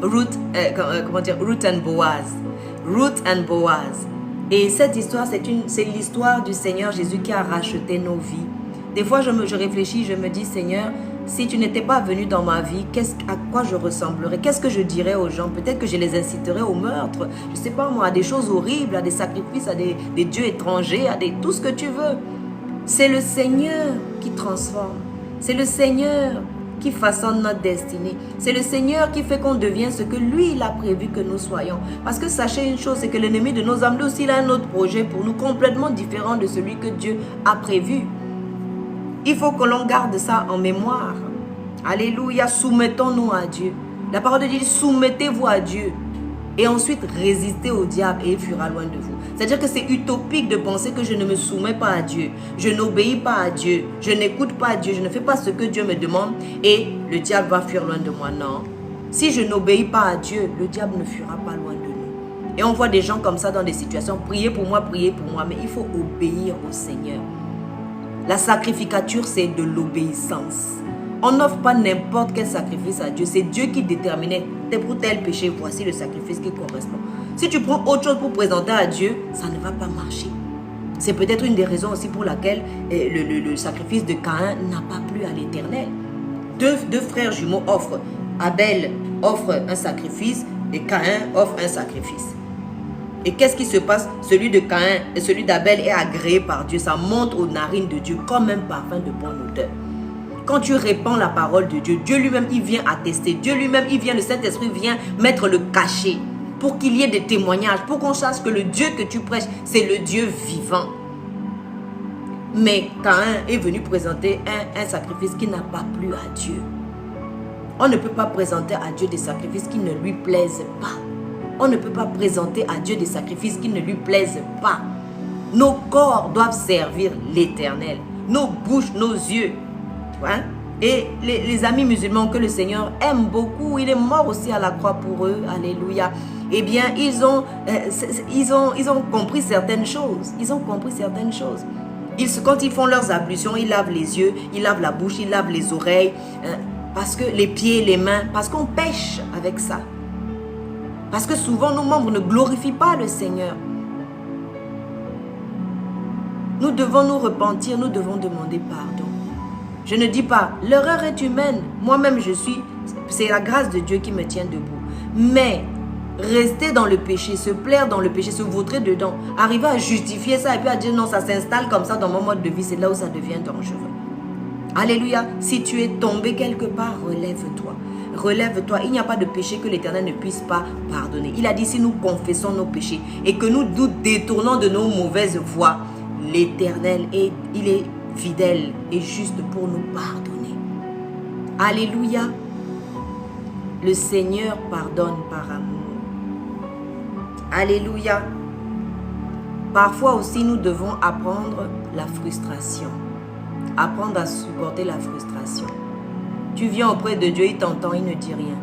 Speaker 1: Ruth and Boaz. Ruth and Boaz. Et cette histoire, c'est l'histoire du Seigneur Jésus qui a racheté nos vies. Des fois, je réfléchis, je me dis, Seigneur, si tu n'étais pas venu dans ma vie, à quoi je ressemblerais? Qu'est-ce que je dirais aux gens? Peut-être que je les inciterais au meurtre. Je ne sais pas moi, à des choses horribles, à des sacrifices, à des dieux étrangers, à tout ce que tu veux. C'est le Seigneur qui transforme. C'est le Seigneur qui façonne notre destinée. C'est le Seigneur qui fait qu'on devienne ce que lui, il a prévu que nous soyons. Parce que sachez une chose, c'est que l'ennemi de nos âmes, lui aussi, il a un autre projet pour nous complètement différent de celui que Dieu a prévu. Il faut que l'on garde ça en mémoire. Alléluia, soumettons-nous à Dieu. La parole de Dieu dit, soumettez-vous à Dieu. Et ensuite, résistez au diable et il fuira loin de vous. C'est-à-dire que c'est utopique de penser que je ne me soumets pas à Dieu. Je n'obéis pas à Dieu. Je n'écoute pas Dieu. Je ne fais pas ce que Dieu me demande et le diable va fuir loin de moi. Non. Si je n'obéis pas à Dieu, le diable ne fuira pas loin de nous. Et on voit des gens comme ça dans des situations. Priez pour moi, mais il faut obéir au Seigneur. La sacrificature, c'est de l'obéissance. On n'offre pas n'importe quel sacrifice à Dieu. C'est Dieu qui déterminait, pour tel péché, voici le sacrifice qui correspond. Si tu prends autre chose pour présenter à Dieu, ça ne va pas marcher. C'est peut-être une des raisons aussi pour laquelle le sacrifice de Caïn n'a pas plu à l'Éternel. Deux frères jumeaux offrent. Abel offre un sacrifice et Caïn offre un sacrifice. Et qu'est-ce qui se passe? Celui de Caïn et celui d'Abel est agréé par Dieu. Ça monte aux narines de Dieu comme un parfum de bonne odeur. Quand tu répands la parole de Dieu, Dieu lui-même, il vient attester. Dieu lui-même, il vient, le Saint-Esprit vient mettre le cachet pour qu'il y ait des témoignages, pour qu'on sache que le Dieu que tu prêches, c'est le Dieu vivant. Mais Caïn est venu présenter un sacrifice qui n'a pas plu à Dieu. On ne peut pas présenter à Dieu des sacrifices qui ne lui plaisent pas. On ne peut pas présenter à Dieu des sacrifices qui ne lui plaisent pas. Nos corps doivent servir l'Éternel. Nos bouches, nos yeux. Hein? Et les amis musulmans que le Seigneur aime beaucoup, il est mort aussi à la croix pour eux. Alléluia. Eh bien, ils ont compris certaines choses. Ils ont compris certaines choses. Quand ils font leurs ablutions, ils lavent les yeux, ils lavent la bouche, ils lavent les oreilles. Parce que les pieds, les mains, parce qu'on pêche avec ça. Parce que souvent, nos membres ne glorifient pas le Seigneur. Nous devons nous repentir, nous devons demander pardon. Je ne dis pas, l'erreur est humaine. Moi-même, c'est la grâce de Dieu qui me tient debout. Mais rester dans le péché, se plaire dans le péché, se vautrer dedans, arriver à justifier ça et puis à dire non, ça s'installe comme ça dans mon mode de vie, c'est là où ça devient dangereux. Alléluia. Si tu es tombé quelque part, relève-toi. Relève-toi. Il n'y a pas de péché que l'Éternel ne puisse pas pardonner. Il a dit si nous confessons nos péchés et que nous nous détournons de nos mauvaises voies, l'Éternel, il est fidèle et juste pour nous pardonner. Alléluia. Le Seigneur pardonne par amour. Alléluia. Parfois aussi, nous devons apprendre la frustration. Apprendre à supporter la frustration. Tu viens auprès de Dieu, il t'entend, il ne dit rien.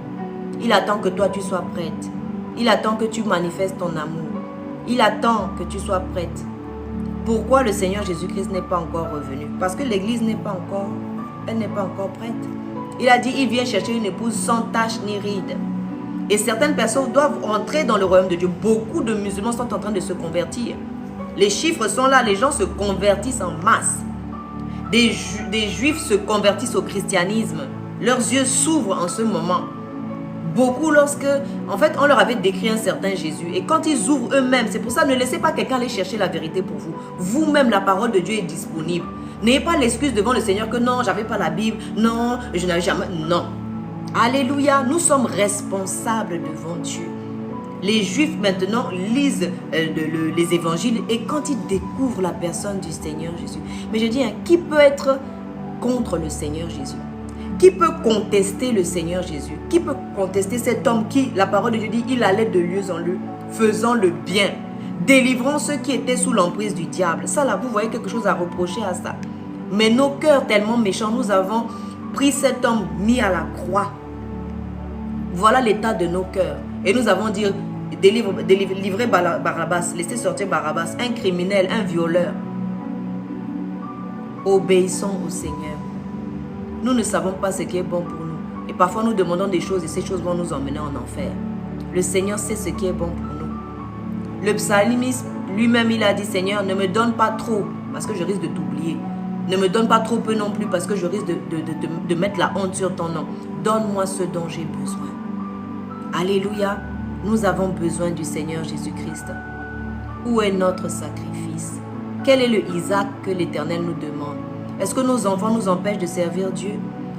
Speaker 1: Il attend que toi, tu sois prête. Il attend que tu manifestes ton amour. Il attend que tu sois prête. Pourquoi le Seigneur Jésus-Christ n'est pas encore revenu? Parce que l'Église n'est pas encore prête. Il a dit, il vient chercher une épouse sans tache ni ride. Et certaines personnes doivent entrer dans le royaume de Dieu. Beaucoup de musulmans sont en train de se convertir. Les chiffres sont là, les gens se convertissent en masse. Des juifs se convertissent au christianisme. Leurs yeux s'ouvrent en ce moment. Beaucoup en fait, on leur avait décrit un certain Jésus. Et quand ils ouvrent eux-mêmes, c'est pour ça, ne laissez pas quelqu'un aller chercher la vérité pour vous. Vous-même, la parole de Dieu est disponible. N'ayez pas l'excuse devant le Seigneur que non, j'avais pas la Bible, non, je n'avais jamais, non. Alléluia, nous sommes responsables devant Dieu. Les Juifs maintenant lisent les évangiles et quand ils découvrent la personne du Seigneur Jésus. Mais je dis, qui peut être contre le Seigneur Jésus? Qui peut contester le Seigneur Jésus? Qui peut contester cet homme qui, la parole de Dieu dit, il allait de lieu en lieu, faisant le bien, délivrant ceux qui étaient sous l'emprise du diable? Ça là, vous voyez quelque chose à reprocher à ça? Mais nos cœurs tellement méchants, nous avons pris cet homme mis à la croix. Voilà l'état de nos cœurs. Et nous avons dit, livrez Barabbas, laissez sortir Barabbas, un criminel, un violeur. Obéissons au Seigneur. Nous ne savons pas ce qui est bon pour nous. Et parfois nous demandons des choses et ces choses vont nous emmener en enfer. Le Seigneur sait ce qui est bon pour nous. Le psalmiste lui-même, il a dit, Seigneur, ne me donne pas trop parce que je risque de t'oublier. Ne me donne pas trop peu non plus parce que je risque de mettre la honte sur ton nom. Donne-moi ce dont j'ai besoin. Alléluia. Nous avons besoin du Seigneur Jésus-Christ. Où est notre sacrifice? Quel est le Isaac que l'Éternel nous demande? Est-ce que nos enfants nous empêchent de servir Dieu?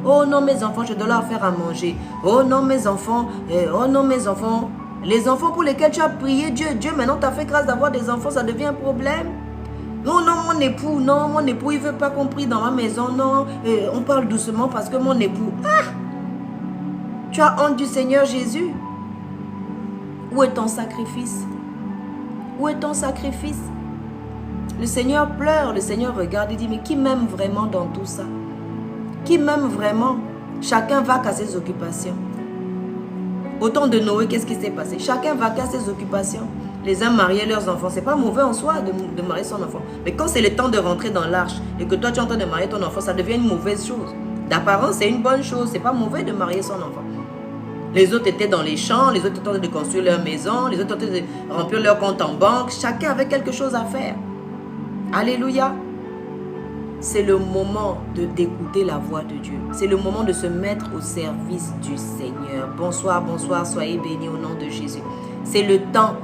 Speaker 1: Oh non, mes enfants, je dois leur faire à manger. Oh non, mes enfants. Oh non, mes enfants. Les enfants pour lesquels tu as prié Dieu. Dieu, maintenant, t'a fait grâce d'avoir des enfants, ça devient un problème. Non, non, mon époux, il ne veut pas qu'on prie dans ma maison. Non, on parle doucement parce que mon époux... Ah! Tu as honte du Seigneur Jésus? Où est ton sacrifice? Où est ton sacrifice? Le Seigneur pleure, le Seigneur regarde et dit, mais qui m'aime vraiment dans tout ça? Qui m'aime vraiment? Chacun va qu'à ses occupations. Au temps de Noé, qu'est-ce qui s'est passé? Chacun va qu'à ses occupations. Les uns mariaient leurs enfants. C'est pas mauvais en soi de marier son enfant. Mais quand c'est le temps de rentrer dans l'arche et que toi tu es en train de marier ton enfant, ça devient une mauvaise chose. D'apparence, c'est une bonne chose. C'est pas mauvais de marier son enfant. Les autres étaient dans les champs, les autres étaient en train de construire leur maison, les autres étaient en train de remplir leur compte en banque. Chacun avait quelque chose à faire. Alléluia. C'est le moment d'écouter la voix de Dieu. C'est le moment de se mettre au service du Seigneur. Bonsoir, bonsoir, soyez bénis au nom de Jésus. C'est le temps.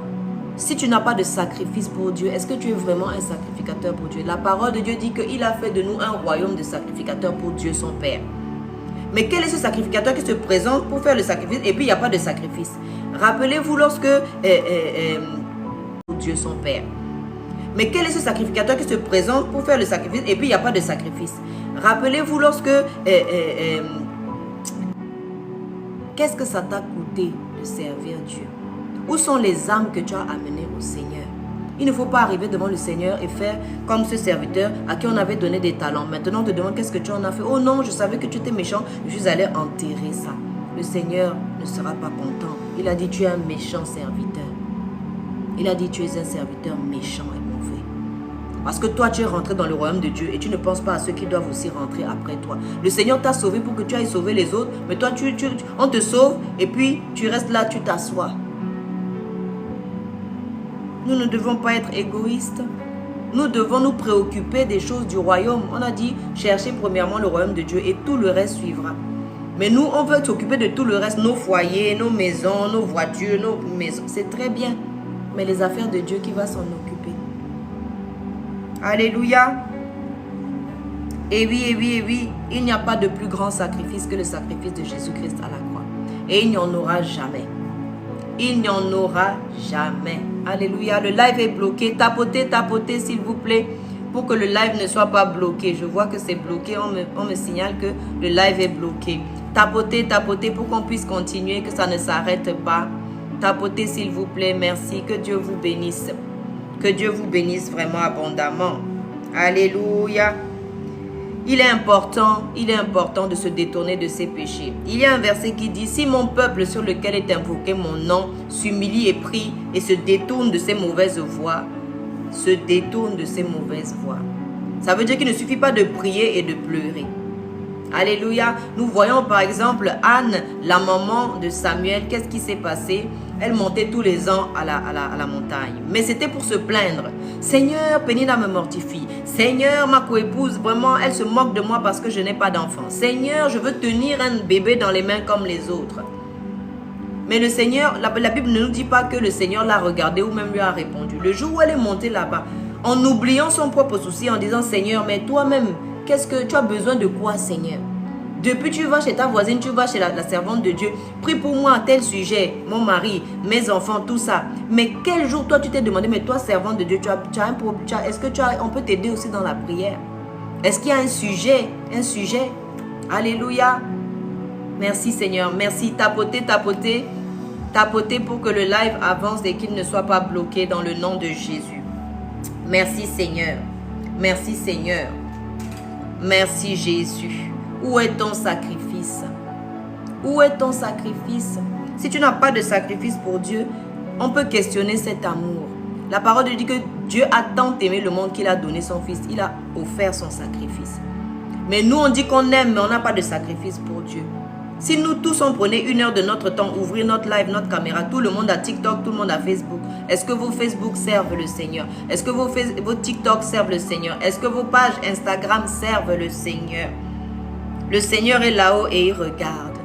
Speaker 1: Si tu n'as pas de sacrifice pour Dieu, est-ce que tu es vraiment un sacrificateur pour Dieu? La parole de Dieu dit qu'il a fait de nous un royaume de sacrificateurs pour Dieu son Père. Mais quel est ce sacrificateur qui se présente pour faire le sacrifice et puis il n'y a pas de sacrifice? Rappelez-vous lorsque pour Dieu son Père. Mais quel est ce sacrificateur qui se présente pour faire le sacrifice et puis il n'y a pas de sacrifice? Rappelez-vous lorsque... Qu'est-ce que ça t'a coûté de servir Dieu? Où sont les âmes que tu as amenées au Seigneur? Il ne faut pas arriver devant le Seigneur et faire comme ce serviteur à qui on avait donné des talents. Maintenant, on te demande qu'est-ce que tu en as fait. Oh non, je savais que tu étais méchant. Je suis allé enterrer ça. Le Seigneur ne sera pas content. Il a dit, tu es un méchant serviteur. Il a dit, tu es un serviteur méchant et mauvais. Parce que toi, tu es rentré dans le royaume de Dieu et tu ne penses pas à ceux qui doivent aussi rentrer après toi. Le Seigneur t'a sauvé pour que tu ailles sauver les autres. Mais toi, on te sauve et puis tu restes là, tu t'assois. Nous ne devons pas être égoïstes. Nous devons nous préoccuper des choses du royaume. On a dit, cherchez premièrement le royaume de Dieu et tout le reste suivra. Mais nous, on veut s'occuper de tout le reste. Nos foyers, nos maisons, nos voitures, nos maisons. C'est très bien. Mais les affaires de Dieu, qui va s'en occuper? Alléluia. Et oui, et oui, et oui. Il n'y a pas de plus grand sacrifice que le sacrifice de Jésus-Christ à la croix. Et il n'y en aura jamais. Il n'y en aura jamais. Alléluia. Le live est bloqué. Tapotez, tapotez, s'il vous plaît, pour que le live ne soit pas bloqué. Je vois que c'est bloqué. On me signale que le live est bloqué. Tapotez, tapotez pour qu'on puisse continuer, que ça ne s'arrête pas. Tapotez, s'il vous plaît. Merci. Que Dieu vous bénisse. Que Dieu vous bénisse vraiment abondamment. Alléluia. Il est important de se détourner de ses péchés. Il y a un verset qui dit, si mon peuple sur lequel est invoqué mon nom s'humilie et prie et se détourne de ses mauvaises voies, Ça veut dire qu'il ne suffit pas de prier et de pleurer. Alléluia. Nous voyons par exemple Anne, la maman de Samuel. Qu'est-ce qui s'est passé? Elle montait tous les ans à la montagne. Mais c'était pour se plaindre. Seigneur, Pénina me mortifie. Seigneur, ma coépouse, vraiment, elle se moque de moi parce que je n'ai pas d'enfant. Seigneur, je veux tenir un bébé dans les mains comme les autres. Mais le Seigneur, la Bible ne nous dit pas que le Seigneur l'a regardé ou même lui a répondu. Le jour où elle est montée là-bas, en oubliant son propre souci, en disant, Seigneur, mais toi-même, qu'est-ce que tu as besoin de quoi, Seigneur? Depuis tu vas chez ta voisine, tu vas chez la servante de Dieu. Prie pour moi à tel sujet, mon mari, mes enfants, tout ça. Mais quel jour toi tu t'es demandé, mais toi servante de Dieu, tu as un problème, est-ce que on peut t'aider aussi dans la prière? Est-ce qu'il y a un sujet? Alléluia. Merci Seigneur, merci. Tapotez, tapotez. Tapotez pour que le live avance et qu'il ne soit pas bloqué dans le nom de Jésus. Merci Seigneur. Merci Seigneur. Merci Jésus. Où est ton sacrifice? Où est ton sacrifice? Si tu n'as pas de sacrifice pour Dieu, on peut questionner cet amour. La parole dit que Dieu a tant aimé le monde qu'il a donné son fils. Il a offert son sacrifice. Mais nous, on dit qu'on aime, mais on n'a pas de sacrifice pour Dieu. Si nous tous, on prenait 1 heure de notre temps, ouvrir notre live, notre caméra, tout le monde a TikTok, tout le monde a Facebook. Est-ce que vos Facebook servent le Seigneur? Est-ce que vos TikTok servent le Seigneur? Est-ce que vos pages Instagram servent le Seigneur? Le Seigneur est là-haut et il regarde.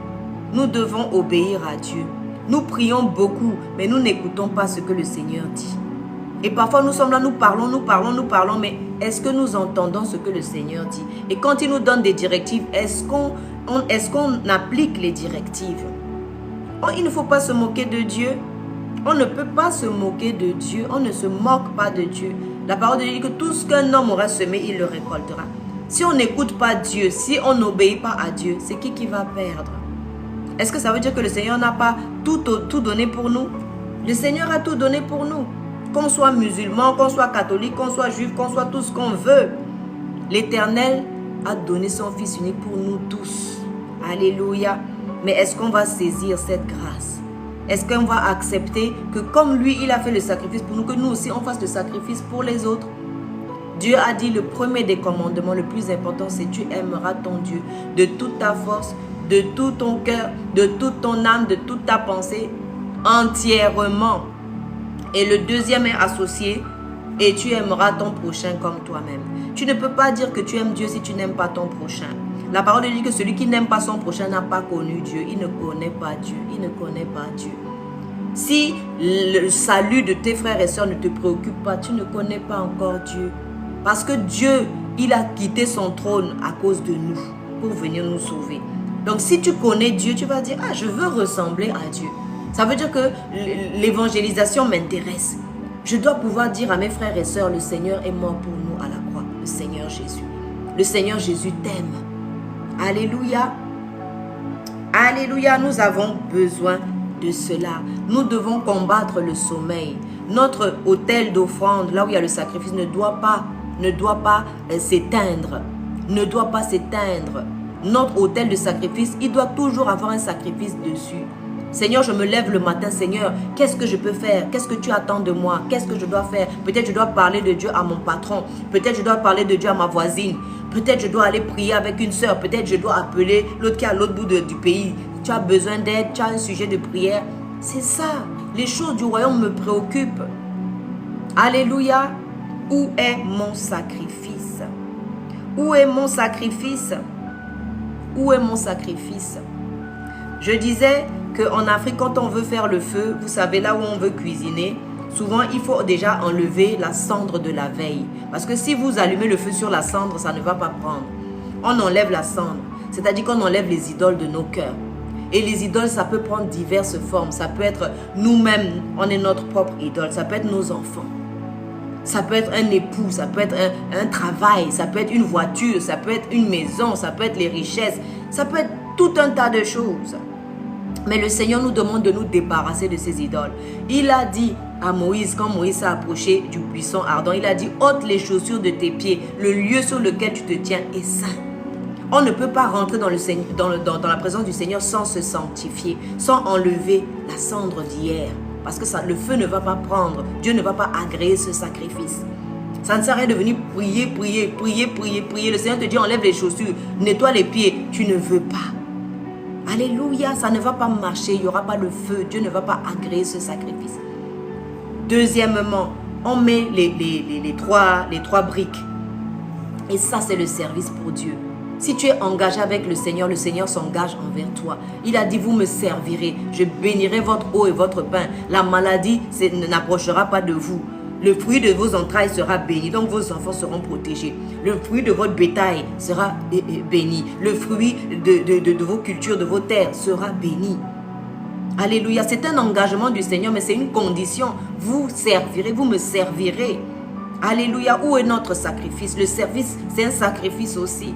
Speaker 1: Nous devons obéir à Dieu. Nous prions beaucoup, mais nous n'écoutons pas ce que le Seigneur dit. Et parfois nous sommes là, nous parlons, mais est-ce que nous entendons ce que le Seigneur dit? Et quand il nous donne des directives, est-ce qu'on applique les directives? Oh, il ne faut pas se moquer de Dieu. On ne peut pas se moquer de Dieu. On ne se moque pas de Dieu. La parole de Dieu dit que tout ce qu'un homme aura semé, il le récoltera. Si on n'écoute pas Dieu, si on n'obéit pas à Dieu, c'est qui va perdre? Est-ce que ça veut dire que le Seigneur n'a pas tout donné pour nous? Le Seigneur a tout donné pour nous. Qu'on soit musulman, qu'on soit catholique, qu'on soit juif, qu'on soit tout ce qu'on veut. L'Éternel a donné son Fils unique pour nous tous. Alléluia. Mais est-ce qu'on va saisir cette grâce? Est-ce qu'on va accepter que comme lui, il a fait le sacrifice pour nous, que nous aussi, on fasse le sacrifice pour les autres? Dieu a dit le premier des commandements, le plus important, c'est tu aimeras ton Dieu de toute ta force, de tout ton cœur, de toute ton âme, de toute ta pensée, entièrement. Et le deuxième est associé, et tu aimeras ton prochain comme toi-même. Tu ne peux pas dire que tu aimes Dieu si tu n'aimes pas ton prochain. La parole dit que celui qui n'aime pas son prochain n'a pas connu Dieu. Il ne connaît pas Dieu. Il ne connaît pas Dieu. Si le salut de tes frères et sœurs ne te préoccupe pas, tu ne connais pas encore Dieu. Parce que Dieu, il a quitté son trône à cause de nous, pour venir nous sauver. Donc si tu connais Dieu, tu vas dire, ah, je veux ressembler à Dieu. Ça veut dire que l'évangélisation m'intéresse. Je dois pouvoir dire à mes frères et sœurs, le Seigneur est mort pour nous à la croix. Le Seigneur Jésus. Le Seigneur Jésus t'aime. Alléluia. Alléluia, nous avons besoin de cela. Nous devons combattre le sommeil. Notre autel d'offrande, là où il y a le sacrifice, ne doit pas s'éteindre. Ne doit pas s'éteindre. Notre autel de sacrifice, il doit toujours avoir un sacrifice dessus. Seigneur, je me lève le matin, Seigneur, qu'est-ce que je peux faire? Qu'est-ce que tu attends de moi? Qu'est-ce que je dois faire? Peut-être je dois parler de Dieu à mon patron. Peut-être je dois parler de Dieu à ma voisine. Peut-être je dois aller prier avec une sœur. Peut-être je dois appeler l'autre qui est à l'autre bout du pays. Tu as besoin d'aide, tu as un sujet de prière. C'est ça. Les choses du royaume me préoccupent. Alléluia. Où est mon sacrifice? Où est mon sacrifice? Où est mon sacrifice? Je disais qu'en Afrique, quand on veut faire le feu, vous savez, là où on veut cuisiner, souvent, il faut déjà enlever la cendre de la veille. Parce que si vous allumez le feu sur la cendre, ça ne va pas prendre. On enlève la cendre. C'est-à-dire qu'on enlève les idoles de nos cœurs. Et les idoles, ça peut prendre diverses formes. Ça peut être nous-mêmes, on est notre propre idole. Ça peut être nos enfants. Ça peut être un époux, ça peut être un travail, ça peut être une voiture, ça peut être une maison, ça peut être les richesses. Ça peut être tout un tas de choses. Mais le Seigneur nous demande de nous débarrasser de ces idoles. Il a dit à Moïse, quand Moïse s'est approché du buisson ardent, il a dit, ôte les chaussures de tes pieds, le lieu sur lequel tu te tiens est saint. On ne peut pas rentrer dans la présence du Seigneur sans se sanctifier, sans enlever la cendre d'hier. Parce que le feu ne va pas prendre, Dieu ne va pas agréer ce sacrifice. Ça ne sert à rien de venir prier. Le Seigneur te dit, enlève les chaussures, nettoie les pieds, tu ne veux pas. Alléluia, ça ne va pas marcher, il n'y aura pas le feu, Dieu ne va pas agréer ce sacrifice. Deuxièmement, on met les trois briques. Et ça, c'est le service pour Dieu. Si tu es engagé avec le Seigneur s'engage envers toi. Il a dit, vous me servirez, je bénirai votre eau et votre pain. La maladie n'approchera pas de vous. Le fruit de vos entrailles sera béni, donc vos enfants seront protégés. Le fruit de votre bétail sera béni. Le fruit de vos cultures, de vos terres sera béni. Alléluia, c'est un engagement du Seigneur, mais c'est une condition. Vous servirez, vous me servirez. Alléluia, où est notre sacrifice? Le service, c'est un sacrifice aussi.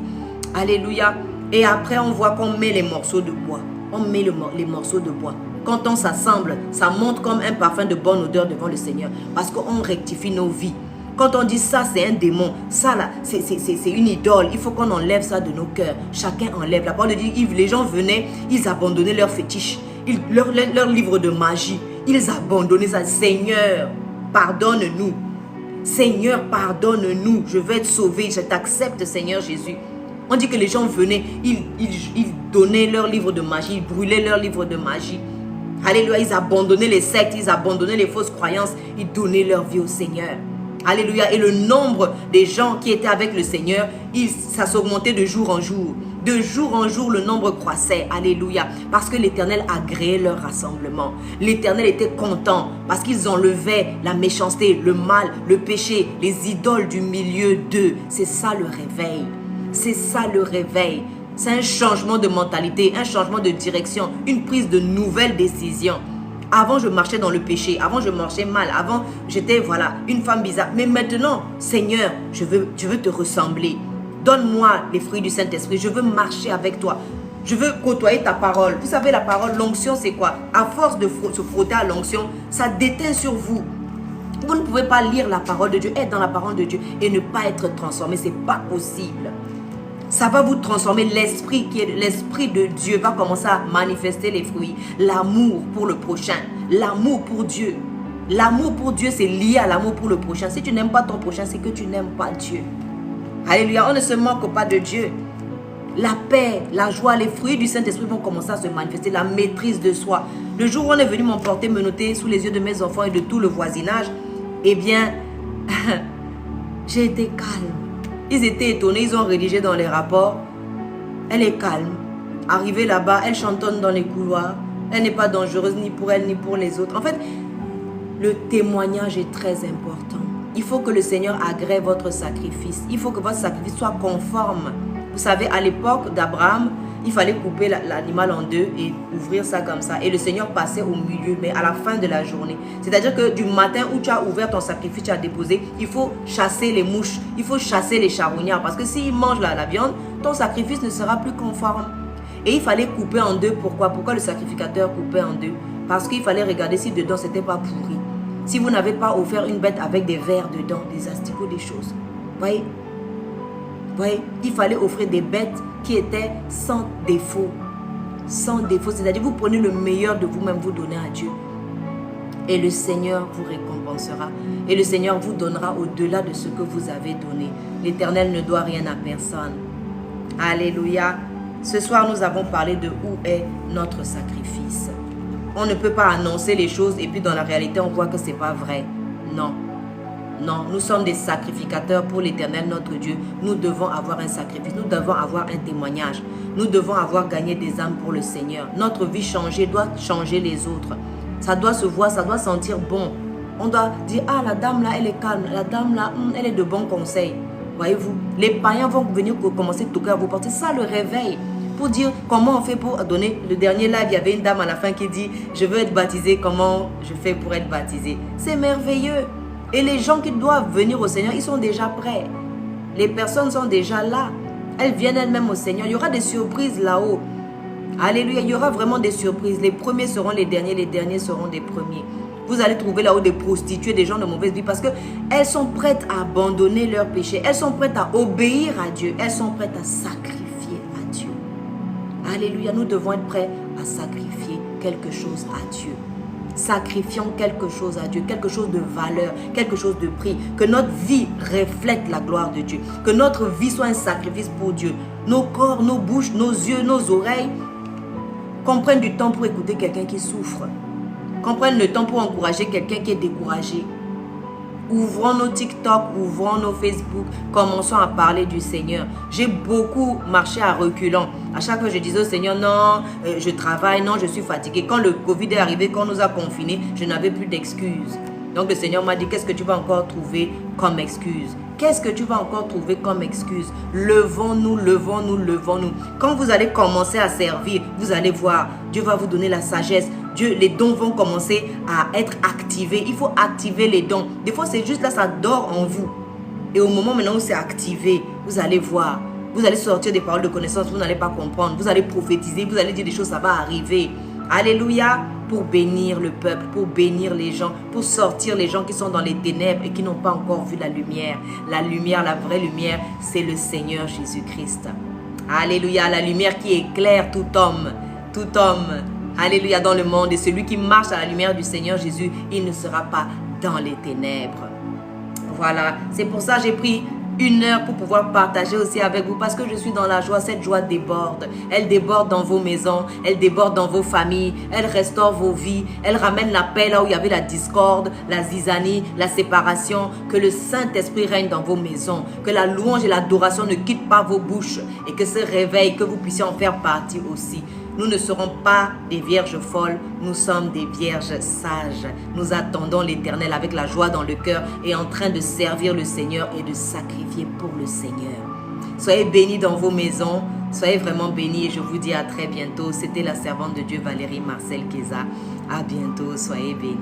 Speaker 1: Alléluia. Et après, on voit qu'on met les morceaux de bois. On met les morceaux de bois. Quand on s'assemble, ça monte comme un parfum de bonne odeur devant le Seigneur. Parce qu'on rectifie nos vies. Quand on dit ça, c'est un démon. Ça, là, c'est une idole. Il faut qu'on enlève ça de nos cœurs. Chacun enlève. La parole de Dieu, les gens venaient, ils abandonnaient leurs fétiches, leur livre de magie. Ils abandonnaient ça. Seigneur, pardonne-nous. Seigneur, pardonne-nous. Je veux être sauvé. Je t'accepte, Seigneur Jésus. On dit que les gens venaient, ils donnaient leur livre de magie, ils brûlaient leur livre de magie. Alléluia, ils abandonnaient les sectes, ils abandonnaient les fausses croyances, ils donnaient leur vie au Seigneur. Alléluia, et le nombre des gens qui étaient avec le Seigneur, ça s'augmentait de jour en jour. De jour en jour, le nombre croissait. Alléluia, parce que l'Éternel agréait leur rassemblement. L'Éternel était content parce qu'ils enlevaient la méchanceté, le mal, le péché, les idoles du milieu d'eux. C'est ça le réveil. C'est ça le réveil. C'est un changement de mentalité, un changement de direction, une prise de nouvelles décisions. Avant, je marchais dans le péché. Avant, je marchais mal. Avant, j'étais, voilà, une femme bizarre. Mais maintenant, Seigneur, je veux te ressembler. Donne-moi les fruits du Saint-Esprit. Je veux marcher avec toi. Je veux côtoyer ta parole. Vous savez, la parole, l'onction, c'est quoi? À force de se frotter à l'onction, ça déteint sur vous. Vous ne pouvez pas lire la parole de Dieu, être dans la parole de Dieu et ne pas être transformé. Ce n'est pas possible. Ça va vous transformer. L'esprit de Dieu va commencer à manifester les fruits. L'amour pour le prochain. L'amour pour Dieu. L'amour pour Dieu, c'est lié à l'amour pour le prochain. Si tu n'aimes pas ton prochain, c'est que tu n'aimes pas Dieu. Alléluia, on ne se moque pas de Dieu. La paix, la joie, les fruits du Saint-Esprit vont commencer à se manifester. La maîtrise de soi. Le jour où on est venu m'emporter, me noter sous les yeux de mes enfants et de tout le voisinage, eh bien, j'ai été calme. Ils étaient étonnés, ils ont rédigé dans les rapports. Elle est calme. Arrivée là-bas, elle chantonne dans les couloirs. Elle n'est pas dangereuse ni pour elle ni pour les autres. En fait, le témoignage est très important. Il faut que le Seigneur agrée votre sacrifice. Il faut que votre sacrifice soit conforme. Vous savez, à l'époque d'Abraham, il fallait couper l'animal en deux et ouvrir ça comme ça. Et le Seigneur passait au milieu, mais à la fin de la journée. C'est-à-dire que du matin où tu as ouvert ton sacrifice, tu as déposé, il faut chasser les mouches, il faut chasser les charognards. Parce que s'ils mangent la viande, ton sacrifice ne sera plus conforme. Et il fallait couper en deux. Pourquoi? Pourquoi le sacrificateur coupait en deux? Parce qu'il fallait regarder si dedans, ce n'était pas pourri. Si vous n'avez pas offert une bête avec des vers dedans, des asticots, des choses. Voyez? Voyez? Il fallait offrir des bêtes qui étaient sans défaut. Sans défaut. C'est-à-dire, vous prenez le meilleur de vous-même, vous donnez à Dieu. Et le Seigneur vous récompensera. Et le Seigneur vous donnera au-delà de ce que vous avez donné. L'Éternel ne doit rien à personne. Alléluia. Ce soir, nous avons parlé de où est notre sacrifice. On ne peut pas annoncer les choses et puis dans la réalité, on voit que ce n'est pas vrai. Non. Non, nous sommes des sacrificateurs pour l'Éternel, notre Dieu. Nous devons avoir un sacrifice. Nous devons avoir un témoignage. Nous devons avoir gagné des âmes pour le Seigneur. Notre vie changée doit changer les autres. Ça doit se voir, ça doit sentir bon. On doit dire, ah, la dame là, elle est calme. La dame là, elle est de bons conseils. Voyez-vous, les païens vont venir commencer à toquer à vos portes. C'est ça le réveil. Pour dire comment on fait pour donner. Le dernier live, il y avait une dame à la fin qui dit, je veux être baptisée, comment je fais pour être baptisée? C'est merveilleux. Et les gens qui doivent venir au Seigneur, ils sont déjà prêts. Les personnes sont déjà là. Elles viennent elles-mêmes au Seigneur. Il y aura des surprises là-haut. Alléluia, il y aura vraiment des surprises. Les premiers seront les derniers seront des premiers. Vous allez trouver là-haut des prostituées, des gens de mauvaise vie parce qu'elles sont prêtes à abandonner leurs péchés. Elles sont prêtes à obéir à Dieu. Elles sont prêtes à sacrifier à Dieu. Alléluia, nous devons être prêts à sacrifier quelque chose à Dieu. Sacrifions quelque chose à Dieu, quelque chose de valeur, quelque chose de prix. Que notre vie reflète la gloire de Dieu. Que notre vie soit un sacrifice pour Dieu. Nos corps, nos bouches, nos yeux, nos oreilles, qu'on prenne du temps pour écouter quelqu'un qui souffre. Qu'on prenne le temps pour encourager quelqu'un qui est découragé. Ouvrons nos TikTok, ouvrons nos Facebook, commençons à parler du Seigneur. J'ai beaucoup marché à reculons. À chaque fois, je disais au Seigneur, non, je travaille, non, je suis fatigué. Quand le Covid est arrivé, quand on nous a confinés, je n'avais plus d'excuses. Donc le Seigneur m'a dit, qu'est-ce que tu vas encore trouver comme excuse? Qu'est-ce que tu vas encore trouver comme excuse? Levons-nous, levons-nous, levons-nous. Quand vous allez commencer à servir, vous allez voir, Dieu va vous donner la sagesse. Dieu, les dons vont commencer à être activés. Il faut activer les dons. Des fois, c'est juste là, ça dort en vous. Et au moment maintenant où c'est activé, vous allez voir. Vous allez sortir des paroles de connaissance, vous n'allez pas comprendre. Vous allez prophétiser, vous allez dire des choses, ça va arriver. Alléluia. pour bénir le peuple, pour bénir les gens, pour sortir les gens qui sont dans les ténèbres et qui n'ont pas encore vu la lumière. La lumière, la vraie lumière, c'est le Seigneur Jésus-Christ. Alléluia, la lumière qui éclaire tout homme, alléluia, dans le monde. Et celui qui marche à la lumière du Seigneur Jésus, il ne sera pas dans les ténèbres. Voilà, c'est pour ça que j'ai pris 1 heure pour pouvoir partager aussi avec vous, parce que je suis dans la joie. Cette joie déborde, elle déborde dans vos maisons, elle déborde dans vos familles, elle restaure vos vies, elle ramène la paix là où il y avait la discorde, la zizanie, la séparation. Que le Saint-Esprit règne dans vos maisons, que la louange et l'adoration ne quittent pas vos bouches et que ce réveil, que vous puissiez en faire partie aussi. Nous ne serons pas des vierges folles, nous sommes des vierges sages. Nous attendons l'Éternel avec la joie dans le cœur et en train de servir le Seigneur et de sacrifier pour le Seigneur. Soyez bénis dans vos maisons, soyez vraiment bénis et je vous dis à très bientôt. C'était la servante de Dieu Valérie Marcel Keza. À bientôt, soyez bénis.